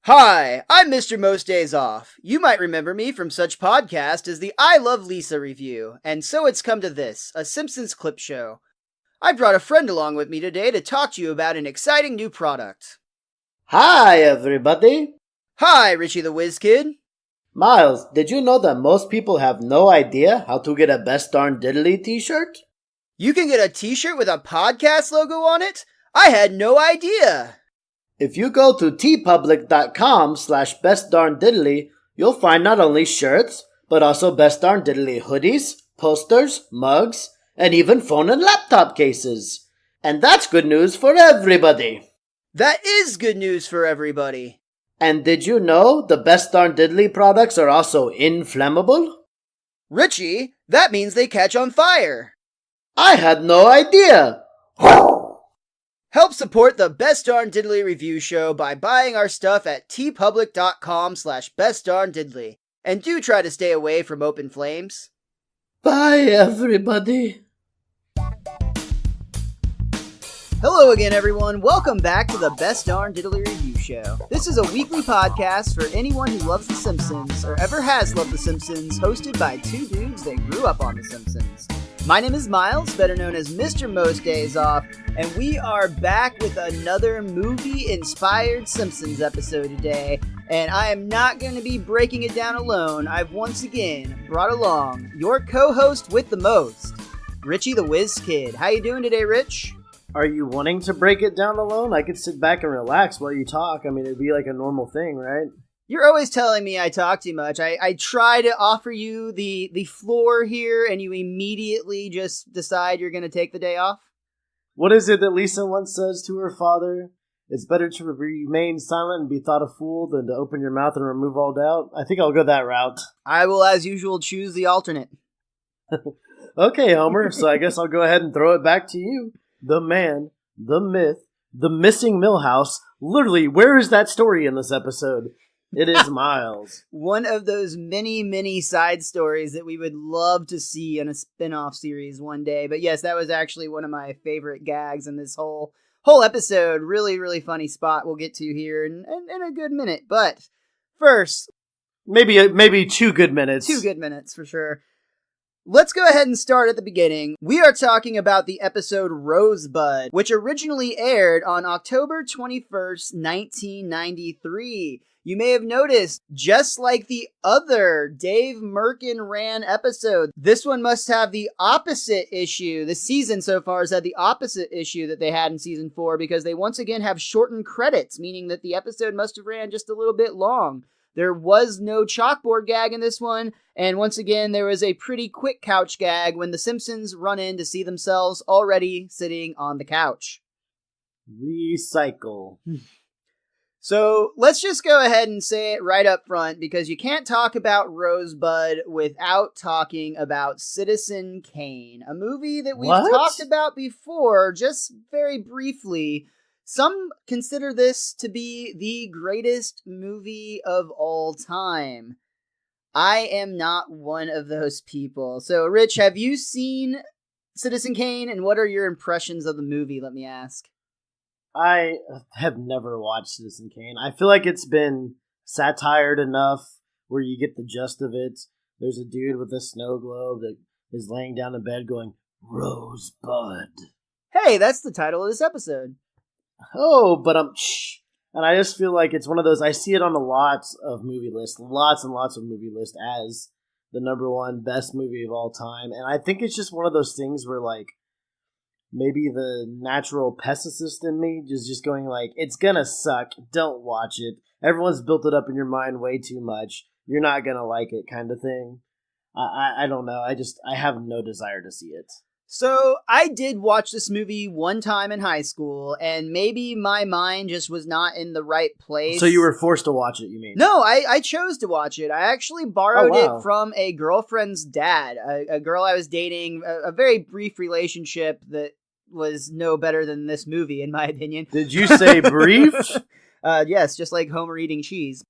Hi, I'm MrMostDaysOff. You might remember me from such podcasts as the I Love Lisa review, and so it's come to this, a Simpsons clip show. I brought a friend along with me today to talk to you about an exciting new product. Hi, everybody. Hi, Richie the WizKid. Miles, did you know that most people have no idea how to get a Best Darn Diddly t-shirt? You can get a t-shirt with a podcast logo on it? I had no idea. If you go to tpublic.com/bestdarndiddly, you'll find not only shirts, but also Best Darn Diddly hoodies, posters, mugs, and even phone and laptop cases. And that's good news for everybody. That is good news for everybody. And did you know the Best Darn Diddly products are also inflammable? Richie, that means they catch on fire. I had no idea. Help support the Best Darn Diddly review show by buying our stuff at tpublic.com/bestdarndiddly. And do try to stay away from open flames. Bye, everybody. Hello again, everyone. Welcome back to the Best Darn Diddly review show. This is a weekly podcast for anyone who loves The Simpsons or ever has loved The Simpsons, hosted by two dudes that grew up on The Simpsons. My name is Miles, better known as MrMostDaysOff, and we are back with another movie-inspired Simpsons episode today. And I am not going to be breaking it down alone. I've once again brought along your co-host with the most, Richie the WizKid. How you doing today, Rich? Are you wanting to break it down alone? I could sit back and relax while you talk. I mean, it'd be like a normal thing, right? You're always telling me I talk too much. I try to offer you the floor here, and you immediately just decide you're going to take the day off? What is it that Lisa once says to her father? It's better to remain silent and be thought a fool than to open your mouth and remove all doubt. I think I'll go that route. I will, as usual, choose the alternate. Okay, Homer, so I guess I'll go ahead and throw it back to you. The man, the myth, the missing Millhouse. Literally, where is that story in this episode? It is Miles. One of those many side stories that we would love to see in a spin-off series one day. But yes, that was actually one of my favorite gags in this whole episode. Really funny spot we'll get to here in a good minute. But first... Maybe 2 good minutes. 2 good minutes, for sure. Let's go ahead and start at the beginning. We are talking about the episode Rosebud, which originally aired on October 21st, 1993. You may have noticed, just like the other Dave Merkin ran episode, this one must have the opposite issue. The season so far has had the opposite issue that they had in season 4, because they once again have shortened credits, meaning that the episode must have ran just a little bit long. There was no chalkboard gag in this one, and once again, there was a pretty quick couch gag when the Simpsons run in to see themselves already sitting on the couch. Recycle. So let's just go ahead and say it right up front, because you can't talk about Rosebud without talking about Citizen Kane, a movie that we've talked about before, just very briefly. Some consider this to be the greatest movie of all time. I am not one of those people. So, Rich, have you seen Citizen Kane, and what are your impressions of the movie, let me ask? I have never watched Citizen Kane. I feel like it's been satired enough where you get the gist of it. There's a dude with a snow globe that is laying down in bed going, Rosebud. Hey, that's the title of this episode. Oh, but and I just feel like it's one of those, I see it on lots of movie lists, lots and lots of movie lists as the number 1 best movie of all time. And I think it's just one of those things where, like, maybe the natural pessimist in me is just going like, it's gonna suck, don't watch it. Everyone's built it up in your mind way too much. You're not gonna like it, kind of thing. I don't know. I have no desire to see it. So, I did watch this movie one time in high school, and maybe my mind just was not in the right place. So you were forced to watch it, you mean? No, I chose to watch it. I actually borrowed it from a girlfriend's dad, a girl I was dating, a very brief relationship that was no better than this movie, in my opinion. Did you say brief? Yes, just like Homer eating cheese.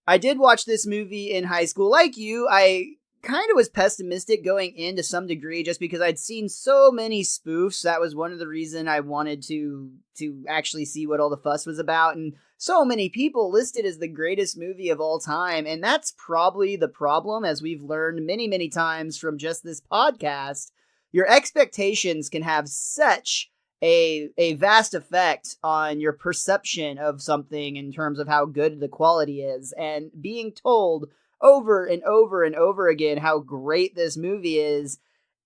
I did watch this movie in high school. Like you, I kind of was pessimistic going in to some degree just because I'd seen so many spoofs. That was one of the reasons I wanted to actually see what all the fuss was about. And so many people listed as the greatest movie of all time. And that's probably the problem, as we've learned many, many times from just this podcast. Your expectations can have such a vast effect on your perception of something in terms of how good the quality is. And being told over and over and over again how great this movie is,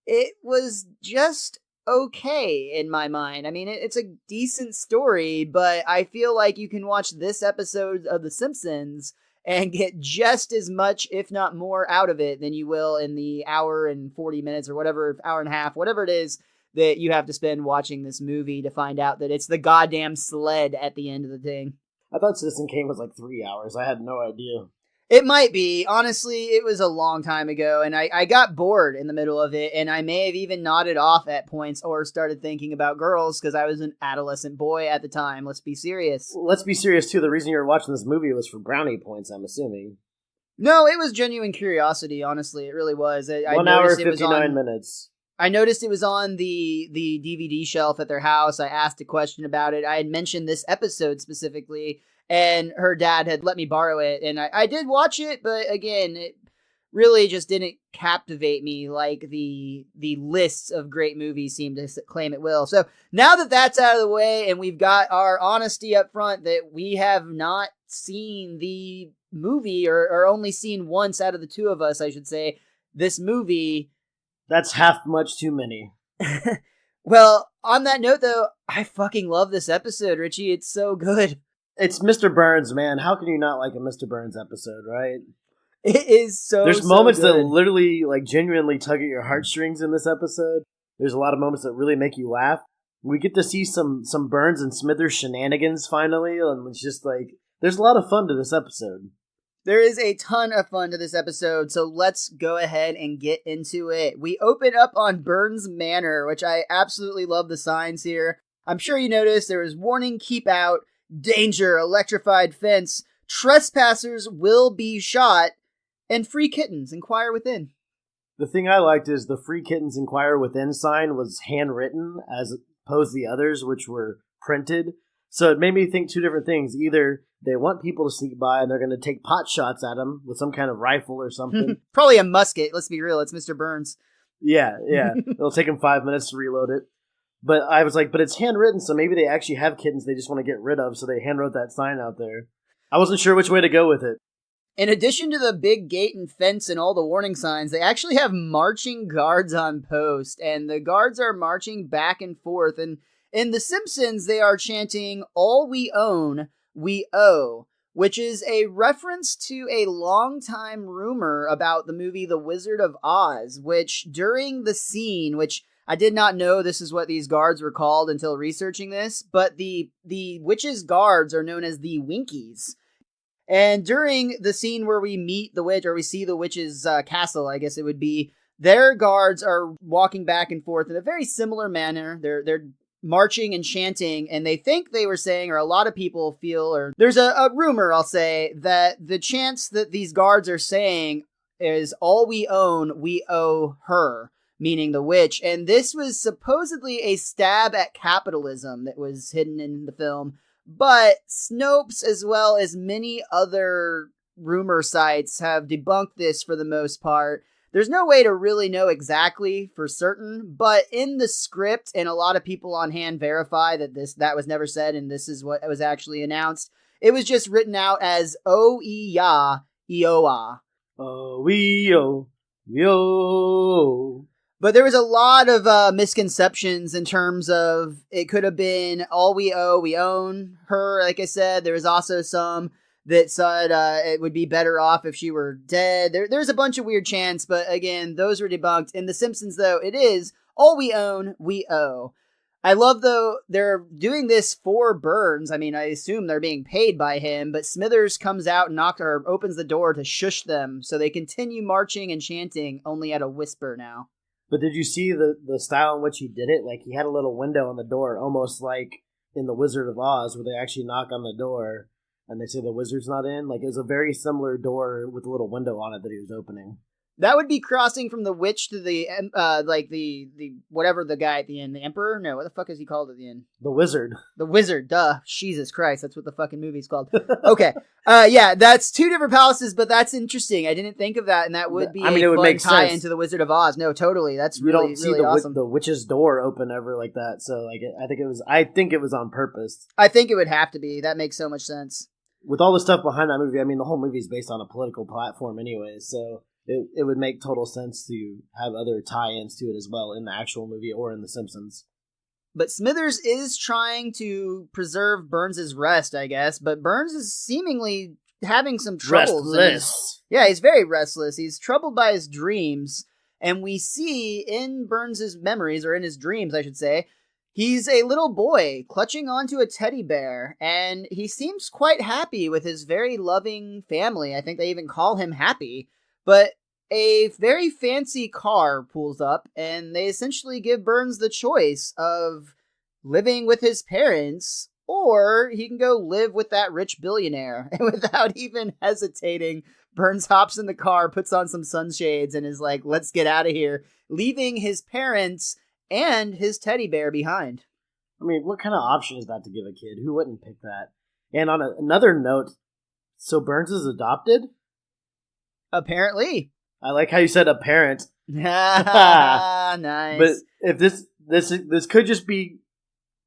it was just okay in my mind. I mean, it's a decent story, but I feel like you can watch this episode of The Simpsons and get just as much, if not more, out of it than you will in the hour and 40 minutes or whatever, hour and a half, whatever it is that you have to spend watching this movie to find out that it's the goddamn sled at the end of the thing. I thought Citizen Kane was like 3 hours. I had no idea. It might be. Honestly, it was a long time ago, and I got bored in the middle of it, and I may have even nodded off at points or started thinking about girls because I was an adolescent boy at the time. Let's be serious. Well, let's be serious, too. The reason you were watching this movie was for brownie points, I'm assuming. No, it was genuine curiosity, honestly. It really was. 1 hour, 59 minutes. I noticed it was on the DVD shelf at their house. I asked a question about it. I had mentioned this episode specifically, and her dad had let me borrow it, and I did watch it, but again, it really just didn't captivate me like the lists of great movies seem to claim it will. So now that that's out of the way, and we've got our honesty up front that we have not seen the movie, or only seen once out of the two of us, I should say, this movie. That's half much too many. Well, on that note, though, I fucking love this episode, Richie. It's so good. It's Mr. Burns, man. How can you not like a Mr. Burns episode, right? It is so There's moments good. that literally, like, genuinely tug at your heartstrings in this episode. There's a lot of moments that really make you laugh. We get to see some Burns and Smithers shenanigans, finally, and it's just, like, there's a lot of fun to this episode. There is a ton of fun to this episode, so let's go ahead and get into it. We open up on Burns Manor, which I absolutely love the signs here. I'm sure you noticed there was warning, keep out, danger, electrified fence, trespassers will be shot, and free kittens, inquire within. The thing I liked is the free kittens inquire within sign was handwritten as opposed to the others, which were printed. So it made me think two different things. Either they want people to sneak by and they're going to take pot shots at them with some kind of rifle or something. Probably a musket. Let's be real. It's Mr. Burns. Yeah. It'll take them 5 minutes to reload it. But I was like, but it's handwritten, so maybe they actually have kittens they just want to get rid of, so they handwrote that sign out there. I wasn't sure which way to go with it. In addition to the big gate and fence and all the warning signs, they actually have marching guards on post, and the guards are marching back and forth. And in The Simpsons, they are chanting, "All we own, we owe," which is a reference to a long-time rumor about the movie The Wizard of Oz, which during the scene, which I did not know this is what these guards were called until researching this, but the witch's guards are known as the Winkies. And during the scene where we meet the witch, or we see the witch's castle, I guess it would be, their guards are walking back and forth in a very similar manner. They're marching and chanting, and they think they were saying, or a lot of people feel, or there's a rumor, I'll say, that the chants that these guards are saying is, "All we own, we owe her," meaning the witch. And this was supposedly a stab at capitalism that was hidden in the film. But Snopes, as well as many other rumor sites, have debunked this for the most part. There's no way to really know exactly for certain, but in the script, and a lot of people on hand verify that that was never said, and this is what was actually announced, it was just written out as O-E-Ya, E-O-A. O-E-O, yo. But there was a lot of misconceptions in terms of it could have been all we owe, we own her. Like I said, there was also some that said it would be better off if she were dead. There's a bunch of weird chants, but again, those were debunked. In The Simpsons, though, it is all we own, we owe. I love, though, they're doing this for Burns. I mean, I assume they're being paid by him, but Smithers comes out and opens the door to shush them, so they continue marching and chanting, only at a whisper now. But did you see the style in which he did it? Like, he had a little window on the door, almost like in The Wizard of Oz, where they actually knock on the door and they say the wizard's not in. Like, it was a very similar door with a little window on it that he was opening. That would be crossing from the witch to the, like the whatever the guy at the end, the emperor? No, what the fuck is he called at the end? The wizard. The wizard, duh. Jesus Christ, that's what the fucking movie's called. Okay. Yeah, that's two different palaces, but that's interesting. I didn't think of that, and that would be it would make tie sense. into the Wizard of Oz. No, totally. That's You really, don't see really awesome. the witch's door open ever like that, so like I think it was on purpose. I think it would have to be. That makes so much sense. With all the stuff behind that movie, I mean, the whole movie is based on a political platform anyway, so it would make total sense to have other tie-ins to it as well in the actual movie or in The Simpsons. But Smithers is trying to preserve Burns' rest, I guess, but Burns is seemingly having some troubles. Restless. Yeah, he's very restless. He's troubled by his dreams, and we see in Burns' memories, or in his dreams, I should say, he's a little boy clutching onto a teddy bear, and he seems quite happy with his very loving family. I think they even call him Happy. But a very fancy car pulls up, and they essentially give Burns the choice of living with his parents, or he can go live with that rich billionaire. And without even hesitating, Burns hops in the car, puts on some sunshades, and is like, let's get out of here, leaving his parents and his teddy bear behind. I mean, what kind of option is that to give a kid? Who wouldn't pick that? And on another note, so Burns is adopted? Apparently. I like how you said a parent. Nice. But if this could just be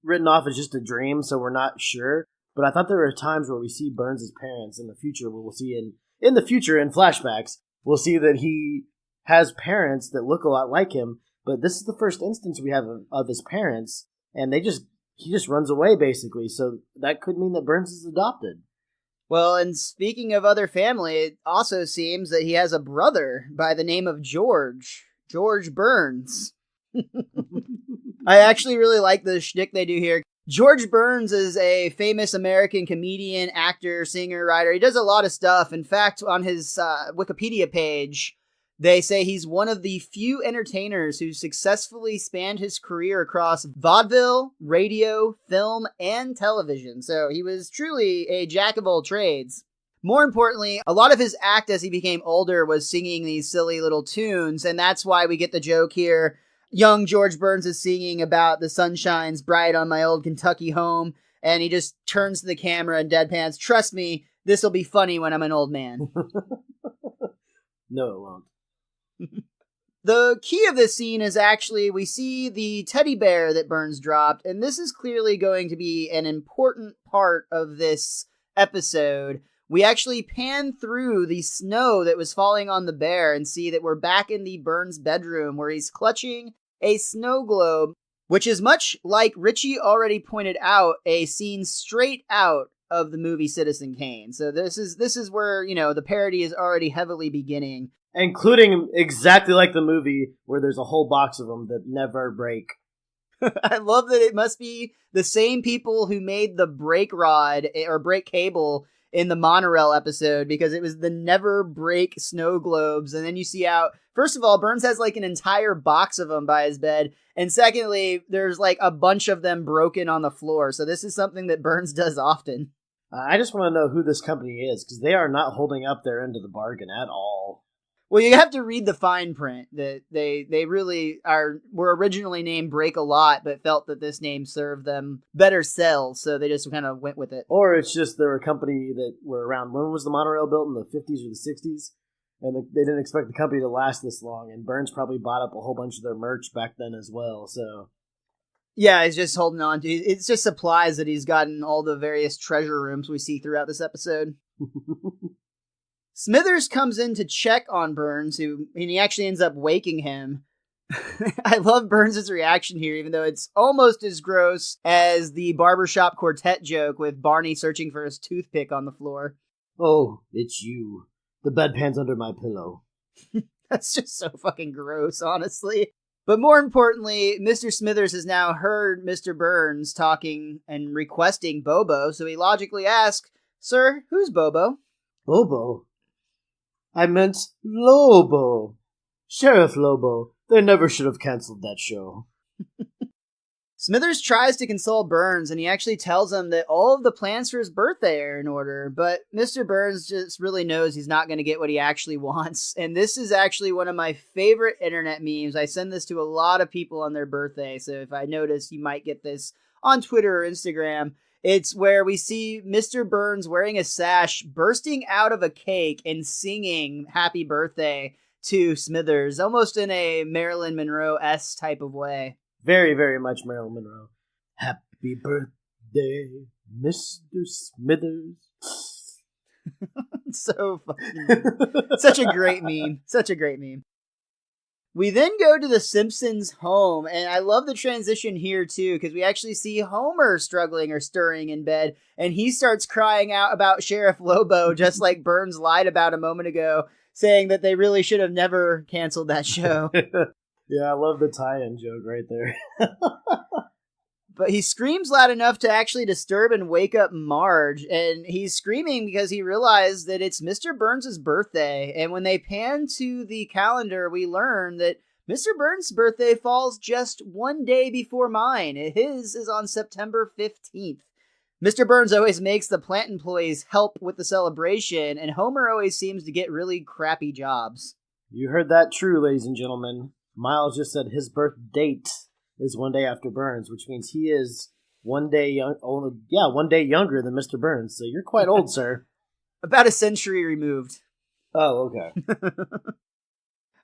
written off as just a dream, so we're not sure. But I thought there were times where we see Burns' parents in the future, where we'll see in the future in flashbacks, we'll see that he has parents that look a lot like him. But this is the first instance we have of his parents, and he just runs away basically. So that could mean that Burns is adopted. Well, and speaking of other family, it also seems that he has a brother by the name of George Burns. I actually really like the shtick they do here. George Burns is a famous American comedian, actor, singer, writer. He does a lot of stuff. In fact, on his Wikipedia page, they say he's one of the few entertainers who successfully spanned his career across vaudeville, radio, film, and television. So he was truly a jack of all trades. More importantly, a lot of his act as he became older was singing these silly little tunes, and that's why we get the joke here. Young George Burns is singing about the sun shines bright on my old Kentucky home, and he just turns to the camera and deadpans, trust me, this will be funny when I'm an old man. No, it won't. The key of this scene is actually we see the teddy bear that Burns dropped, and this is clearly going to be an important part of this episode. We actually pan through the snow that was falling on the bear and see that we're back in the Burns bedroom where he's clutching a snow globe, which is much like Richie already pointed out, a scene straight out of the movie Citizen Kane. So this is where, the parody is already heavily beginning. Including exactly like the movie where there's a whole box of them that never break. I love that it must be the same people who made the brake rod or brake cable in the monorail episode, because it was the never break snow globes. And then you see out, first of all, Burns has like an entire box of them by his bed. And secondly, there's like a bunch of them broken on the floor. So this is something that Burns does often. I just want to know who this company is, because they are not holding up their end of the bargain at all. Well, you have to read the fine print that they really were originally named Break-A-Lot, but felt that this name served them better sales, so they just kind of went with it. Or it's just they're a company that were around. When was the monorail built? In the 50s or the 60s? And they didn't expect the company to last this long, and Burns probably bought up a whole bunch of their merch back then as well, so... Yeah, he's just holding on to. It's just supplies that he's gotten all the various treasure rooms we see throughout this episode. Smithers comes in to check on Burns, and he actually ends up waking him. I love Burns' reaction here, even though it's almost as gross as the barbershop quartet joke with Barney searching for his toothpick on the floor. Oh, it's you. The bedpan's under my pillow. That's just so fucking gross, honestly. But more importantly, Mr. Smithers has now heard Mr. Burns talking and requesting BoBo, so he logically asks, "Sir, who's BoBo?" BoBo? I meant Lobo. Sheriff Lobo. They never should have canceled that show. Smithers tries to console Burns, and he actually tells him that all of the plans for his birthday are in order, but Mr. Burns just really knows he's not going to get what he actually wants. And this is actually one of my favorite internet memes. I send this to a lot of people on their birthday, so if I notice, you might get this on Twitter or Instagram. It's where we see Mr. Burns wearing a sash, bursting out of a cake and singing Happy Birthday to Smithers, almost in a Marilyn Monroe-esque type of way. Very, very much Marilyn Monroe. Happy birthday, Mr. Smithers. So fucking such a great meme. Such a great meme. We then go to the Simpsons' home, and I love the transition here too, because we actually see Homer struggling or stirring in bed, and he starts crying out about Sheriff Lobo, just like Burns lied about a moment ago, saying that they really should have never canceled that show. Yeah, I love the tie-in joke right there. But he screams loud enough to actually disturb and wake up Marge, and he's screaming because he realized that it's Mr. Burns' birthday, and when they pan to the calendar, we learn that Mr. Burns' birthday falls just one day before mine. His is on September 15th. Mr. Burns always makes the plant employees help with the celebration, and Homer always seems to get really crappy jobs. You heard that true, ladies and gentlemen. Miles just said his birth date is one day after Burns, which means he is one day younger than Mr. Burns. So you're quite old, sir. About a century removed. Oh, okay.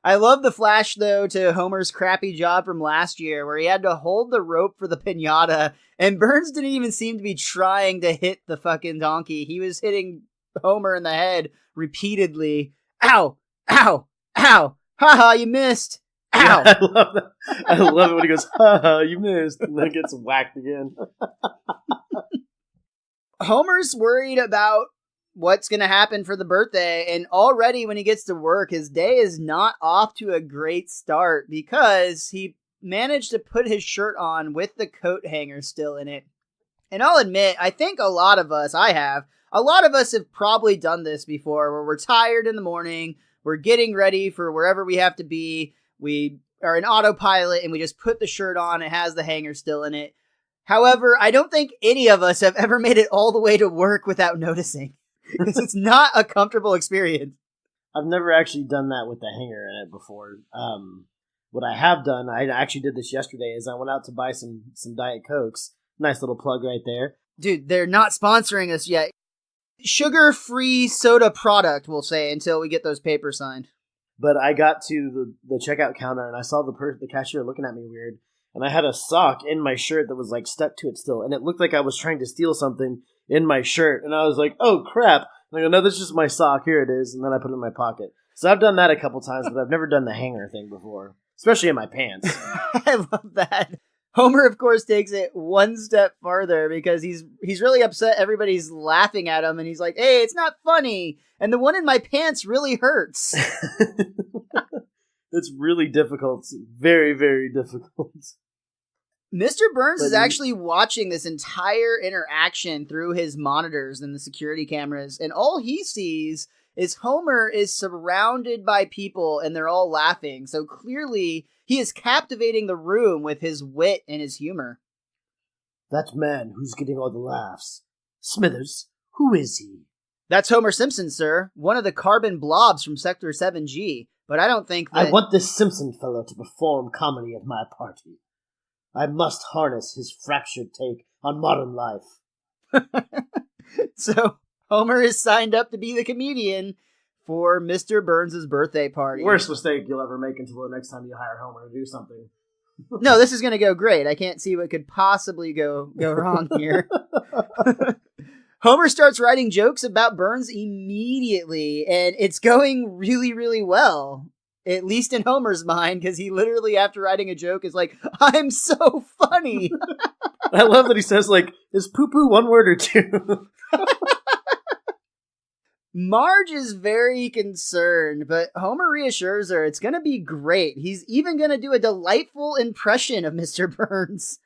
I love the flash, though, to Homer's crappy job from last year, where he had to hold the rope for the piñata, and Burns didn't even seem to be trying to hit the fucking donkey. He was hitting Homer in the head repeatedly. Ow! Ow! Ow! Haha, you missed! Ow! Yeah, I love that. I love it when he goes, ha, you missed, and then gets whacked again. Homer's worried about what's going to happen for the birthday, and already when he gets to work, his day is not off to a great start because he managed to put his shirt on with the coat hanger still in it. And I'll admit, I think a lot of us have probably done this before, where we're tired in the morning, we're getting ready for wherever we have to be, we are in autopilot, and we just put the shirt on. It has the hanger still in it. However, I don't think any of us have ever made it all the way to work without noticing. Because it's not a comfortable experience. I've never actually done that with the hanger in it before. What I have done, I actually did this yesterday, is I went out to buy some Diet Cokes. Nice little plug right there. Dude, they're not sponsoring us yet. Sugar-free soda product, we'll say, until we get those papers signed. But I got to the checkout counter, and I saw the cashier looking at me weird. And I had a sock in my shirt that was like stuck to it still. And it looked like I was trying to steal something in my shirt. And I was like, oh, crap. And I go, no, this is just my sock. Here it is. And then I put it in my pocket. So I've done that a couple times, but I've never done the hanger thing before. Especially in my pants. I love that. Homer, of course, takes it one step farther because he's really upset everybody's laughing at him. And he's like, hey, it's not funny. And the one in my pants really hurts. It's really difficult. It's very, very difficult. Mr. Burns is actually watching this entire interaction through his monitors and the security cameras, and all he sees is Homer is surrounded by people, and they're all laughing. So clearly, he is captivating the room with his wit and his humor. That man who's getting all the laughs. Smithers, who is he? That's Homer Simpson, sir. One of the carbon blobs from Sector 7G. But I don't think that... I want this Simpson fellow to perform comedy at my party. I must harness his fractured take on modern life. So, Homer is signed up to be the comedian for Mr. Burns' birthday party. Worst mistake you'll ever make until the next time you hire Homer to do something. No, this is going to go great. I can't see what could possibly go wrong here. Homer starts writing jokes about Burns immediately, and it's going really, really well. At least in Homer's mind, because he literally, after writing a joke, is like, I'm so funny. I love that he says, like, is poo-poo one word or two? Marge is very concerned, but Homer reassures her it's going to be great. He's even going to do a delightful impression of Mr. Burns.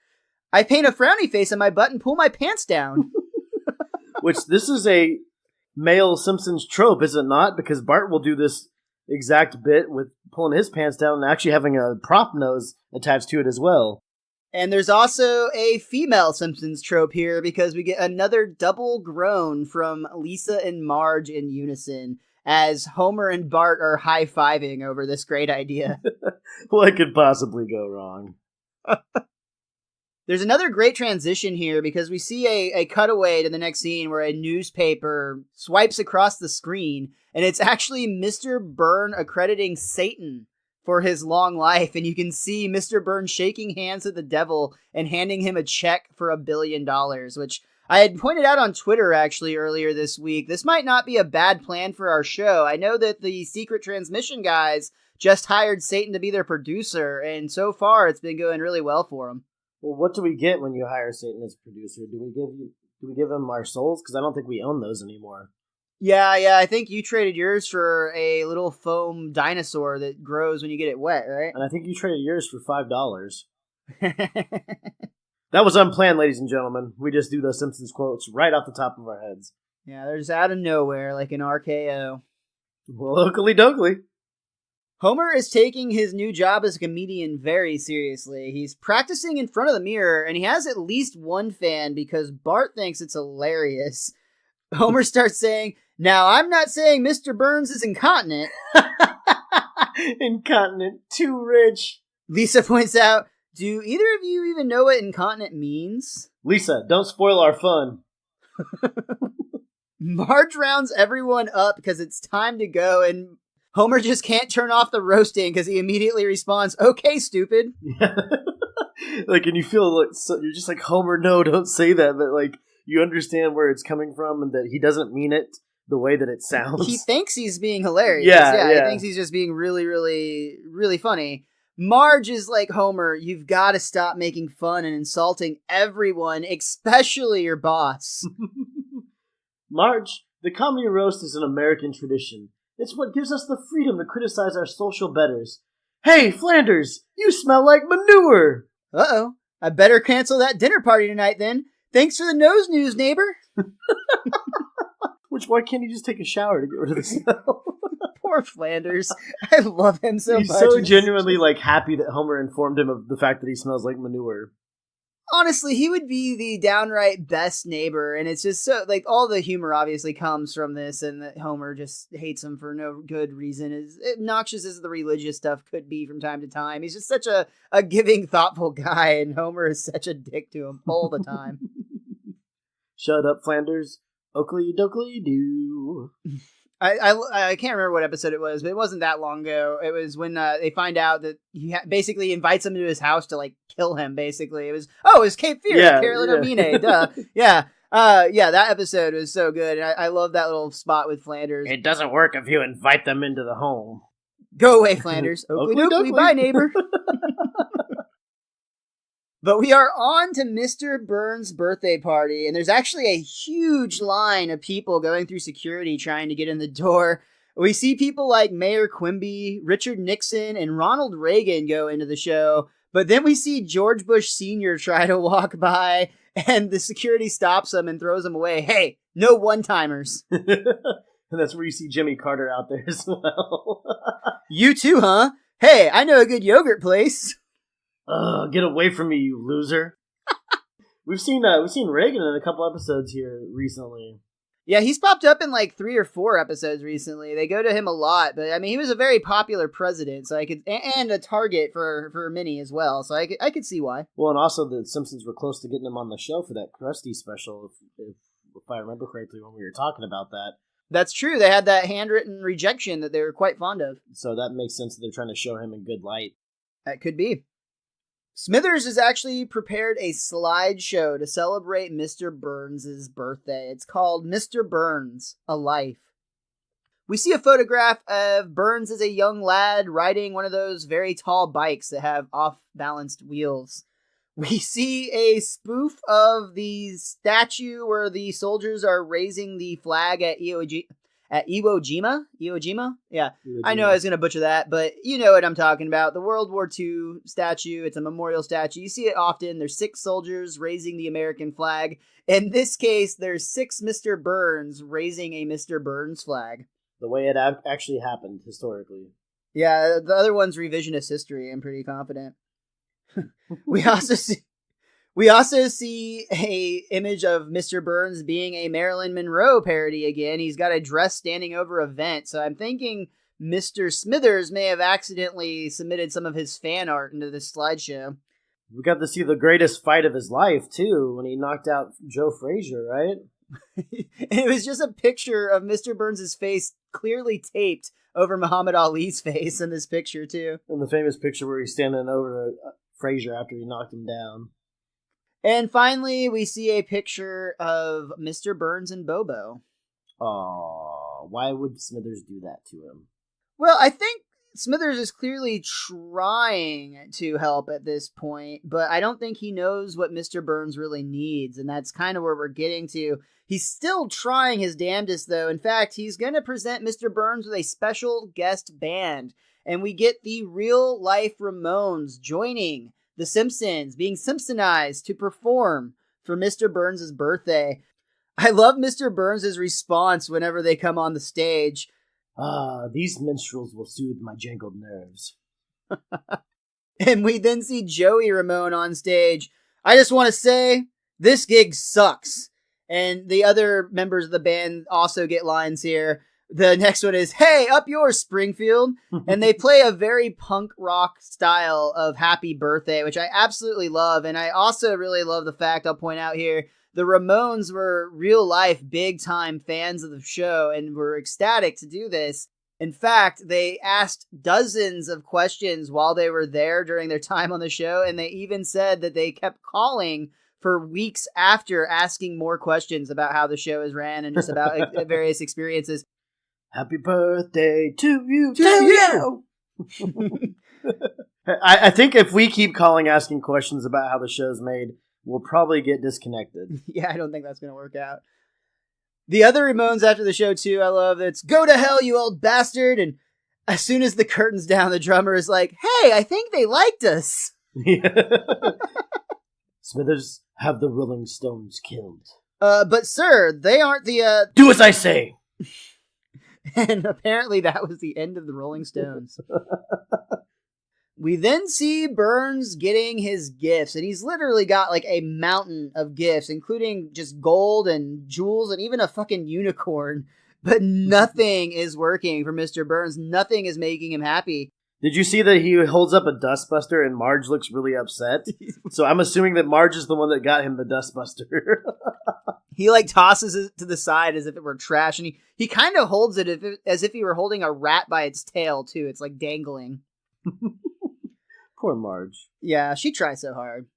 I paint a frowny face on my butt and pull my pants down. Which, this is a male Simpsons trope, is it not? Because Bart will do this exact bit with pulling his pants down and actually having a prop nose attached to it as well. And there's also a female Simpsons trope here because we get another double groan from Lisa and Marge in unison as Homer and Bart are high-fiving over this great idea. What could possibly go wrong? There's another great transition here because we see a cutaway to the next scene where a newspaper swipes across the screen, and it's actually Mr. Burn accrediting Satan for his long life, and you can see Mr. Burns shaking hands with the devil and handing him a check for $1 billion, which I had pointed out on Twitter actually earlier this week. This might not be a bad plan for our show. I know that the Secret Transmission guys just hired Satan to be their producer, and so far it's been going really well for them. Well, what do we get when you hire Satan as producer? Do we give him our souls? Because I don't think we own those anymore. Yeah, I think you traded yours for a little foam dinosaur that grows when you get it wet, right? And I think you traded yours for $5. That was unplanned, ladies and gentlemen. We just do those Simpsons quotes right off the top of our heads. Yeah, they're just out of nowhere, like an RKO. Well, oakley dokley. Homer is taking his new job as a comedian very seriously. He's practicing in front of the mirror, and he has at least one fan because Bart thinks it's hilarious. Homer starts saying, "Now, I'm not saying Mr. Burns is incontinent." Incontinent, too rich. Lisa points out, "Do either of you even know what incontinent means?" Lisa, don't spoil our fun. Marge rounds everyone up because it's time to go, and Homer just can't turn off the roasting because he immediately responds, "Okay, stupid." Yeah. Like, and you feel like, so, you're just like, Homer, no, don't say that, but like, you understand where it's coming from and that he doesn't mean it the way that it sounds. He thinks he's being hilarious. Yeah. He thinks he's just being really, really, really funny. Marge is like, "Homer, you've got to stop making fun and insulting everyone, especially your boss." Marge, the comedy roast is an American tradition. It's what gives us the freedom to criticize our social betters. Hey, Flanders, you smell like manure! Uh-oh. I better cancel that dinner party tonight then. Thanks for the nose news, neighbor. Why can't he just take a shower to get rid of the smell? Poor Flanders. I love him so much. He's so genuinely like happy that Homer informed him of the fact that he smells like manure. Honestly, he would be the downright best neighbor, and it's just so, like, all the humor obviously comes from this, and that Homer just hates him for no good reason. As obnoxious as the religious stuff could be from time to time, he's just such a giving, thoughtful guy, and Homer is such a dick to him all the time. Shut up, Flanders. Oakley dokley doo. I can't remember what episode it was, but it wasn't that long ago. It was when they find out that he basically invites him to his house to, like, kill him, basically. It was Cape Fear, Carolyn Omine, duh. Yeah, that episode was so good. And I love that little spot with Flanders. It doesn't work if you invite them into the home. Go away, Flanders. Oakley dokley, bye, neighbor. But we are on to Mr. Burns' birthday party, and there's actually a huge line of people going through security trying to get in the door. We see people like Mayor Quimby, Richard Nixon, and Ronald Reagan go into the show, but then we see George Bush Sr. try to walk by, and the security stops him and throws him away. Hey, no one-timers. And that's where you see Jimmy Carter out there as well. You too, huh? Hey, I know a good yogurt place. Get away from me, you loser. We've seen Reagan in a couple episodes here recently. Yeah, he's popped up in like 3 or 4 episodes recently. They go to him a lot, but I mean, he was a very popular president, so I could, and a target for many as well. So I could see why. Well, and also the Simpsons were close to getting him on the show for that Krusty special, if I remember correctly when we were talking about that. That's true. They had that handwritten rejection that they were quite fond of. So that makes sense that they're trying to show him in good light. That could be. Smithers has actually prepared a slideshow to celebrate Mr. Burns' birthday. It's called Mr. Burns, A Life. We see a photograph of Burns as a young lad riding one of those very tall bikes that have off-balanced wheels. We see a spoof of the statue where the soldiers are raising the flag at Iwo Jima? Yeah. Iwo Jima. I know I was going to butcher that, but you know what I'm talking about. The World War II statue. It's a memorial statue. You see it often. There's 6 soldiers raising the American flag. In this case, there's 6 Mr. Burns raising a Mr. Burns flag. The way it actually happened historically. Yeah, the other one's revisionist history, I'm pretty confident. We also see a image of Mr. Burns being a Marilyn Monroe parody again. He's got a dress standing over a vent, so I'm thinking Mr. Smithers may have accidentally submitted some of his fan art into this slideshow. We got to see the greatest fight of his life, too, when he knocked out Joe Frazier, right? It was just a picture of Mr. Burns' face clearly taped over Muhammad Ali's face in this picture, too. In the famous picture where he's standing over Frazier after he knocked him down. And finally, we see a picture of Mr. Burns and BoBo. Aw, why would Smithers do that to him? Well, I think Smithers is clearly trying to help at this point, but I don't think he knows what Mr. Burns really needs, and that's kind of where we're getting to. He's still trying his damnedest, though. In fact, he's going to present Mr. Burns with a special guest band, and we get the real-life Ramones joining the Simpsons, being Simpsonized to perform for Mr. Burns' birthday. I love Mr. Burns' response whenever they come on the stage. These minstrels will soothe my jangled nerves. And we then see Joey Ramone on stage. I just want to say, this gig sucks. And the other members of the band also get lines here. The next one is, hey, up yours, Springfield. And they play a very punk rock style of Happy Birthday, which I absolutely love. And I also really love the fact, I'll point out here, the Ramones were real life big time fans of the show and were ecstatic to do this. In fact, they asked dozens of questions while they were there during their time on the show. And they even said that they kept calling for weeks after asking more questions about how the show is ran and just about various experiences. Happy birthday to you. I think if we keep calling asking questions about how the show's made, we'll probably get disconnected. Yeah, I don't think that's going to work out. The other Ramones after the show, too, I love. It's go to hell, you old bastard. And as soon as the curtain's down, the drummer is like, hey, I think they liked us. Smithers, have the Rolling Stones killed. But sir, they aren't the, Do as I say! And apparently that was the end of the Rolling Stones. We then see Burns getting his gifts, and he's literally got like a mountain of gifts, including just gold and jewels and even a fucking unicorn. But nothing is working for Mr. Burns. Nothing is making him happy. Did you see that he holds up a dustbuster and Marge looks really upset? So I'm assuming that Marge is the one that got him the dustbuster. He like tosses it to the side as if it were trash, and he kind of holds it as if he were holding a rat by its tail, too. It's like dangling. Poor Marge. Yeah, she tries so hard.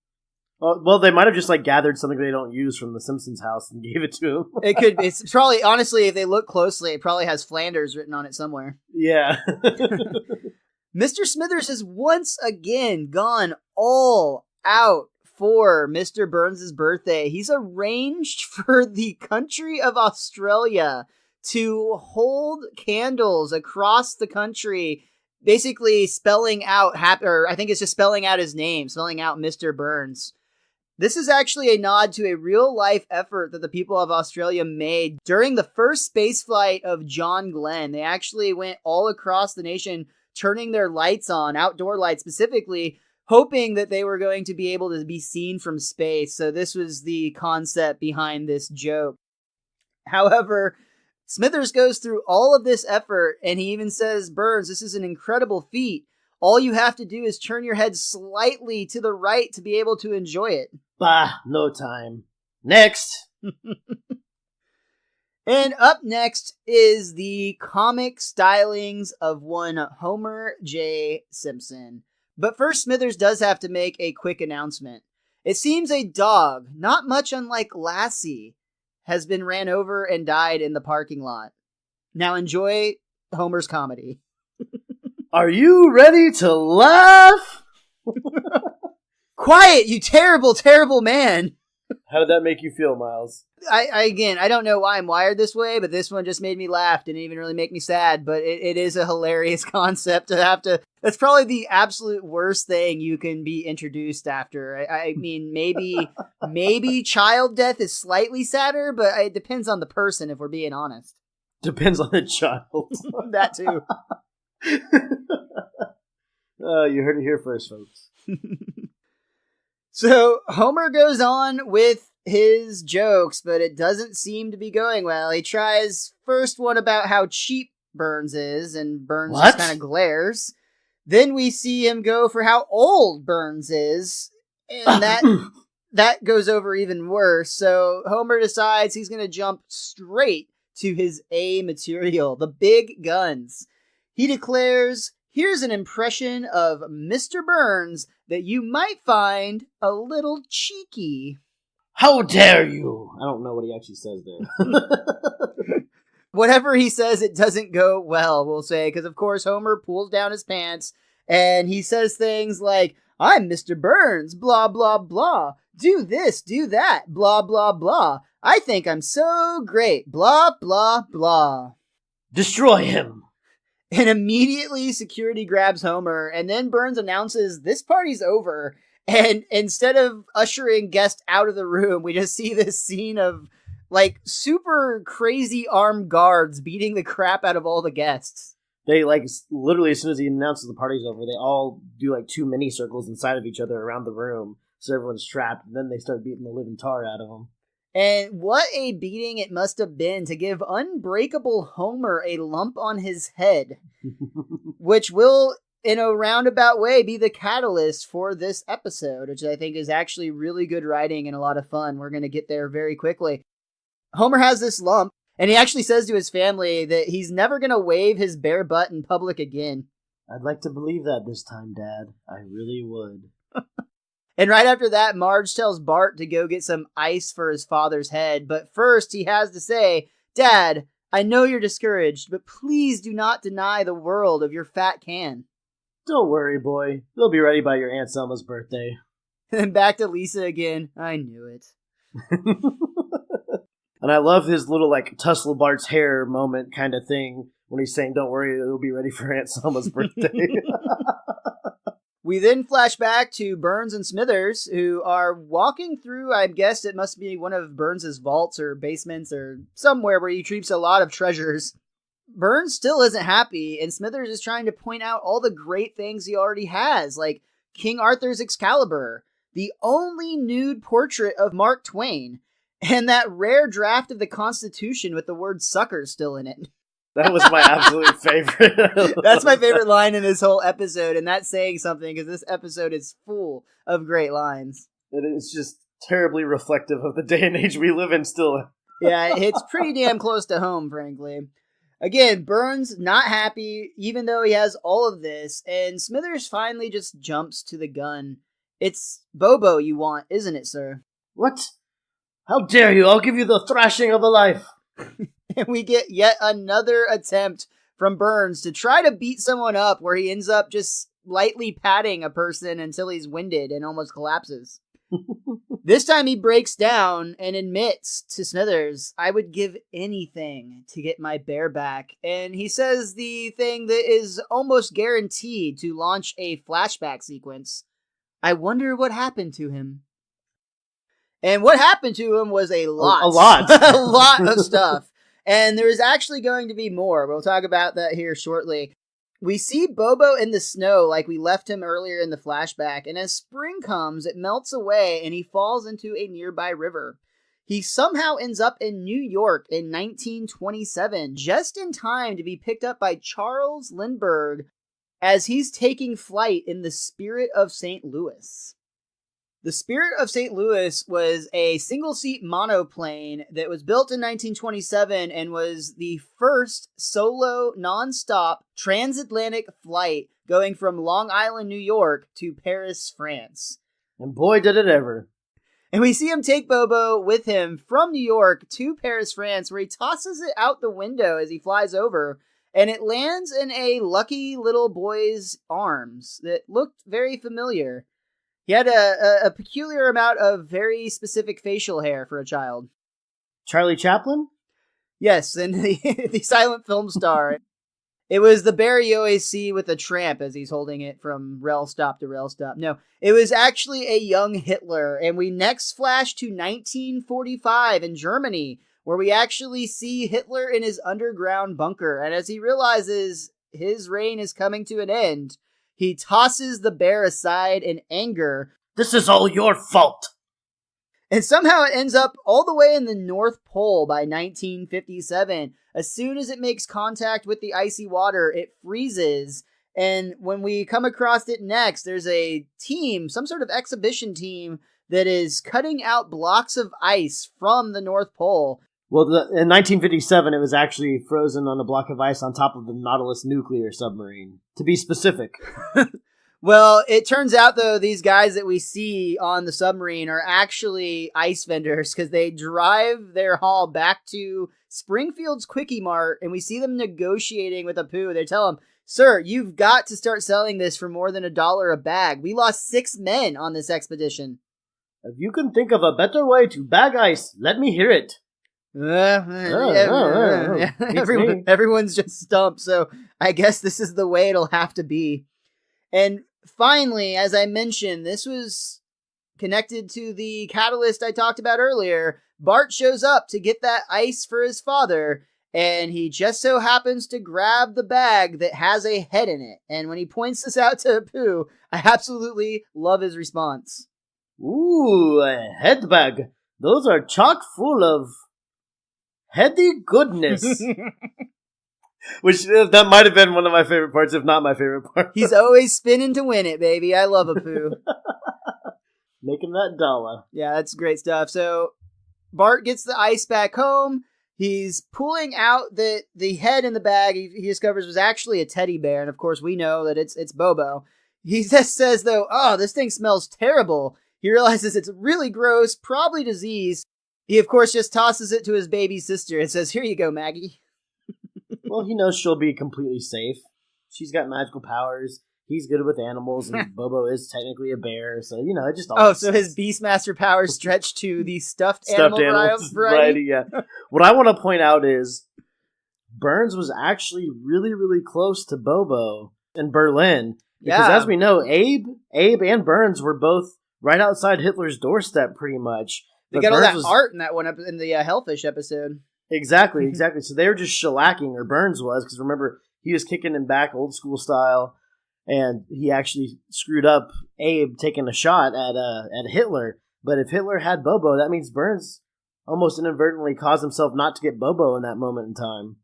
Well, they might have just like gathered something they don't use from the Simpsons house and gave it to him. It's probably, honestly, if they look closely, it probably has Flanders written on it somewhere. Yeah. Mr. Smithers has once again gone all out for Mr. Burns' birthday. He's arranged for the country of Australia to hold candles across the country, basically spelling out I think it's just spelling out his name, spelling out Mr. Burns. This is actually a nod to a real-life effort that the people of Australia made during the first spaceflight of John Glenn. They actually went all across the nation, turning their lights on, outdoor lights specifically, hoping that they were going to be able to be seen from space. So this was the concept behind this joke. However, Smithers goes through all of this effort, and he even says, Burns, this is an incredible feat. All you have to do is turn your head slightly to the right to be able to enjoy it. Bah, no time. Next! And up next is the comic stylings of one Homer J. Simpson. But first, Smithers does have to make a quick announcement. It seems a dog, not much unlike Lassie, has been ran over and died in the parking lot. Now enjoy Homer's comedy. Are you ready to laugh? Quiet, you terrible, terrible man. How did that make you feel, Miles? I don't know why I'm wired this way, but this one just made me laugh. Didn't even really make me sad, but it is a hilarious concept to have to... That's probably the absolute worst thing you can be introduced after. I mean, maybe child death is slightly sadder, but it depends on the person, if we're being honest. Depends on the child. That too. You heard it here first, folks. So Homer goes on with his jokes, but it doesn't seem to be going well. He tries first one about how cheap Burns is, and Burns just kind of glares. Then we see him go for how old Burns is, and that goes over even worse. So Homer decides he's going to jump straight to his A material, the big guns. He declares, here's an impression of Mr. Burns that you might find a little cheeky. How dare you? I don't know what he actually says there. Whatever he says, it doesn't go well, we'll say, because of course Homer pulls down his pants and he says things like, I'm Mr. Burns, blah, blah, blah. Do this, do that, blah, blah, blah. I think I'm so great, blah, blah, blah. Destroy him. And immediately security grabs Homer, and then Burns announces this party's over. And instead of ushering guests out of the room, we just see this scene of like super crazy armed guards beating the crap out of all the guests. They literally as soon as he announces the party's over, they all do like 2 mini circles inside of each other around the room. So everyone's trapped, and then they start beating the living tar out of them. And what a beating it must have been to give unbreakable Homer a lump on his head, which will, in a roundabout way, be the catalyst for this episode, which I think is actually really good writing and a lot of fun. We're going to get there very quickly. Homer has this lump, and he actually says to his family that he's never going to wave his bare butt in public again. I'd like to believe that this time, Dad. I really would. And right after that, Marge tells Bart to go get some ice for his father's head. But first, he has to say, Dad, I know you're discouraged, but please do not deny the world of your fat can. Don't worry, boy. They'll be ready by your Aunt Selma's birthday. And then back to Lisa again. I knew it. And I love his little, tussle Bart's hair moment kind of thing when he's saying, don't worry, they'll be ready for Aunt Selma's birthday. We then flash back to Burns and Smithers, who are walking through, I guess it must be one of Burns' vaults or basements or somewhere where he keeps a lot of treasures. Burns still isn't happy, and Smithers is trying to point out all the great things he already has, like King Arthur's Excalibur, the only nude portrait of Mark Twain, and that rare draft of the Constitution with the word sucker still in it. That was my absolute favorite. That's my favorite line in this whole episode, and that's saying something, because this episode is full of great lines. It is just terribly reflective of the day and age we live in still. Yeah, it hits pretty damn close to home, frankly. Again, Burns not happy, even though he has all of this, and Smithers finally just jumps to the gun. It's BoBo you want, isn't it, sir? What? How dare you? I'll give you the thrashing of a life. And we get yet another attempt from Burns to try to beat someone up, where he ends up just lightly patting a person until he's winded and almost collapses. This time he breaks down and admits to Smithers, I would give anything to get my bear back. And he says the thing that is almost guaranteed to launch a flashback sequence. I wonder what happened to him. And what happened to him was a lot. A lot. A lot of stuff. And there is actually going to be more. We'll talk about that here shortly. We see BoBo in the snow like we left him earlier in the flashback, and as spring comes, it melts away and he falls into a nearby river. He somehow ends up in New York in 1927, just in time to be picked up by Charles Lindbergh as he's taking flight in the Spirit of St. Louis. The Spirit of St. Louis was a single-seat monoplane that was built in 1927 and was the first solo, non-stop transatlantic flight going from Long Island, New York to Paris, France. And boy, did it ever. And we see him take BoBo with him from New York to Paris, France, where he tosses it out the window as he flies over, and it lands in a lucky little boy's arms that looked very familiar. He had a peculiar amount of very specific facial hair for a child. Charlie Chaplin? Yes, and the silent film star. It was the bear you always see with a tramp as he's holding it from rail stop to rail stop. No, it was actually a young Hitler. And we next flash to 1945 in Germany, where we actually see Hitler in his underground bunker. And as he realizes his reign is coming to an end, he tosses the bear aside in anger, This is all your fault. And somehow it ends up all the way in the North Pole by 1957. As soon as it makes contact with the icy water, it freezes. And when we come across it next, there's a team, some sort of exhibition team, that is cutting out blocks of ice from the North Pole. Well, in 1957, it was actually frozen on a block of ice on top of the Nautilus nuclear submarine, to be specific. Well, it turns out, though, these guys that we see on the submarine are actually ice vendors because they drive their haul back to Springfield's Quickie Mart, and we see them negotiating with Apu. They tell him, "Sir, you've got to start selling this for more than $1 a bag. We lost 6 men on this expedition." If you can think of a better way to bag ice, let me hear it. Everyone's just stumped, so I guess this is the way it'll have to be. And finally, as I mentioned, this was connected to the catalyst I talked about earlier. Bart shows up to get that ice for his father, and he just so happens to grab the bag that has a head in it. And when he points this out to Apu, I absolutely love his response. Ooh, a head bag. Those are chock full of heady goodness. Which, that might have been one of my favorite parts, if not my favorite part. He's always spinning to win it, baby. I love Apu. Making that dollar. Yeah, that's great stuff. So, Bart gets the ice back home. He's pulling out the head in the bag he discovers was actually a teddy bear. And, of course, we know that it's BoBo. He just says, though, "Oh, this thing smells terrible." He realizes it's really gross, probably disease. He, of course, just tosses it to his baby sister and says, "Here you go, Maggie." Well, he knows she'll be completely safe. She's got magical powers. He's good with animals, and BoBo is technically a bear, so, it just all so his Beastmaster powers stretch to the stuffed animal variety? Yeah. What I want to point out is Burns was actually really, really close to BoBo in Berlin. Because as we know, Abe and Burns were both right outside Hitler's doorstep, pretty much. They got all that art in that one in the Hellfish episode. Exactly. So they were just shellacking, or Burns was, because remember, he was kicking him back old school style, and he actually screwed up Abe taking a shot at Hitler. But if Hitler had BoBo, that means Burns almost inadvertently caused himself not to get BoBo in that moment in time.